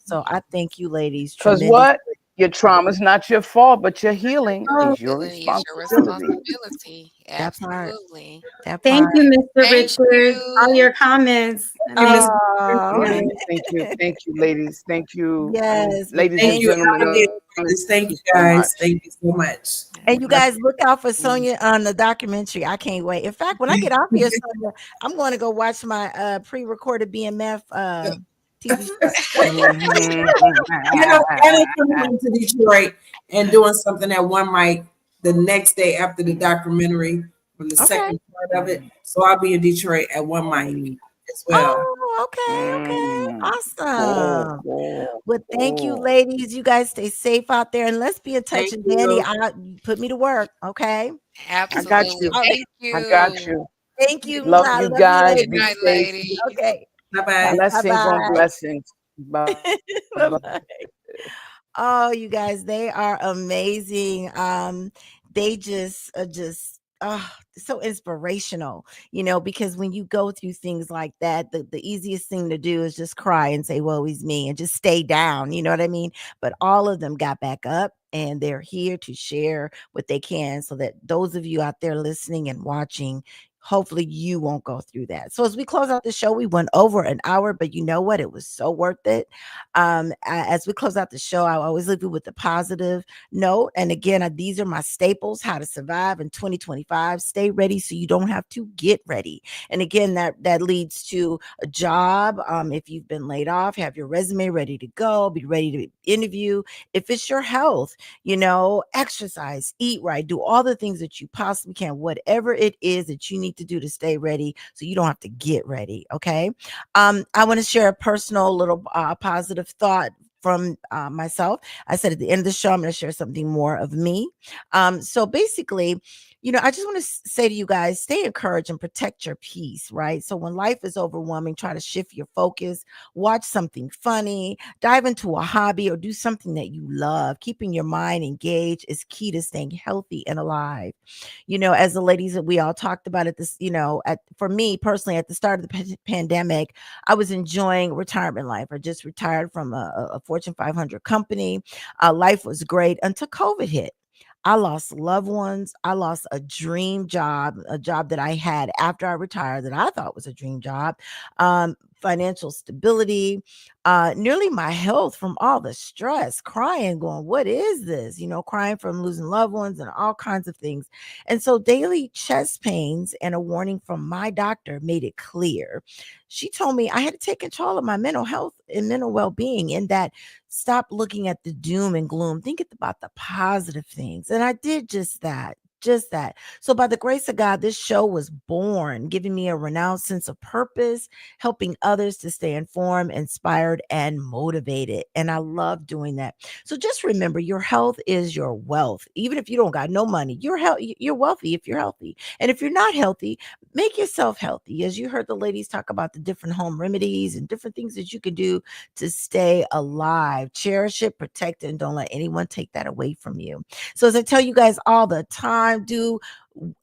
So I thank you ladies Because tremendously. what? Your trauma's not your fault, but your healing Oh, is your Absolutely. It's your responsibility. responsibility. that part, Absolutely. that Thank part. you, Mr. Thank Richards. All you. your comments. I Thank you, Miss mean, Oh, yeah. Thank you. Thank you, ladies. Thank you. yes. Well, Ladies Thank and thank you, gentlemen, you. alligators. Thank thank you you so guys. much. Thank you so much. And you guys look out for Sonia on the documentary. I can't wait. In fact, when I get off here, Sonia, I'm going to go watch my pre-recorded BMF TV show. Mhm. And if I'm coming to Detroit and doing something at one mic the next day after the documentary from the Okay. second part of it. So I'll be in Detroit at one mic as well. Oh, okay. Cool, Awesome. cool, Well, thank you, cool. ladies. You guys stay safe out there, and let's be in touch. Thank And Danny, you. put me to work. Okay. I got Absolutely. you. All right. Thank I got you. you. Thank you. Love I you love you, guys. Good Be ladies. night, safe. ladies. Okay. Bye bye. Bye Blessings on bye. blessings. Bye. Bye bye. Oh, you guys, they are amazing. They just so inspirational, because when you go through things like that, the easiest thing to do is just cry and say, "Woe is me," and just stay down. You know what I mean? But all of them got back up and they're here to share what they can so that those of you out there listening and watching, hopefully you won't go through that. So as we close out the show, we went over an hour, but you know what? It was so worth it. As we close out the show, I always leave you with a positive note. And again, these are my staples: how to survive in 2025. Stay ready so you don't have to get ready. And again, that leads to a job. If you've been laid off, have your resume ready to go, be ready to interview. If it's your health, exercise, eat right, do all the things that you possibly can, whatever it is that you need to do to stay ready so you don't have to get ready. Okay. I want to share a personal little positive thought from myself. I said at the end of the show, I'm going to share something more of me. So basically, I just want to say to you guys, stay encouraged and protect your peace, right? So when life is overwhelming, try to shift your focus, watch something funny, dive into a hobby, or do something that you love. Keeping your mind engaged is key to staying healthy and alive. As the ladies that we all talked about at this, for me personally, at the start of the pandemic, I was enjoying retirement life. I just retired from a Fortune 500 company. Life was great until COVID hit. I lost loved ones. I lost a dream job, a job that I had after I retired that I thought was a dream job. Financial stability, nearly my health from all the stress, crying, going, "What is this?" Crying from losing loved ones and all kinds of things. And so daily chest pains and a warning from my doctor made it clear. She told me I had to take control of my mental health and mental well-being, and that stop looking at the doom and gloom, think about the positive things. And I did just that. Just that. So, by the grace of God, this show was born, giving me a renounced sense of purpose, helping others to stay informed, inspired, and motivated. And I love doing that. So, just remember, your health is your wealth. Even if you don't got no money, you're wealthy if you're healthy. And if you're not healthy, make yourself healthy. As you heard the ladies talk about the different home remedies and different things that you can do to stay alive. Cherish it, protect it, and don't let anyone take that away from you. So as I tell you guys all the time, do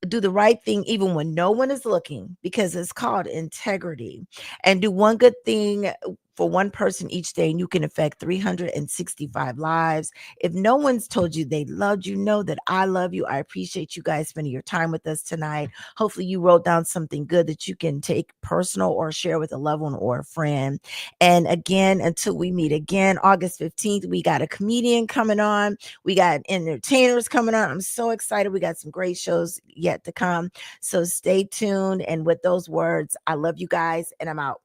the right thing even when no one is looking, because it's called integrity. And do one good thing for one person each day, and you can affect 365 lives. If no one's told you they loved you, know that I love you. I appreciate you guys spending your time with us tonight. Hopefully you wrote down something good that you can take personal or share with a loved one or a friend. And again, until we meet again, August 15th, we got a comedian coming on. We got entertainers coming on. I'm so excited. We got some great shows yet to come. So stay tuned. And with those words, I love you guys, and I'm out.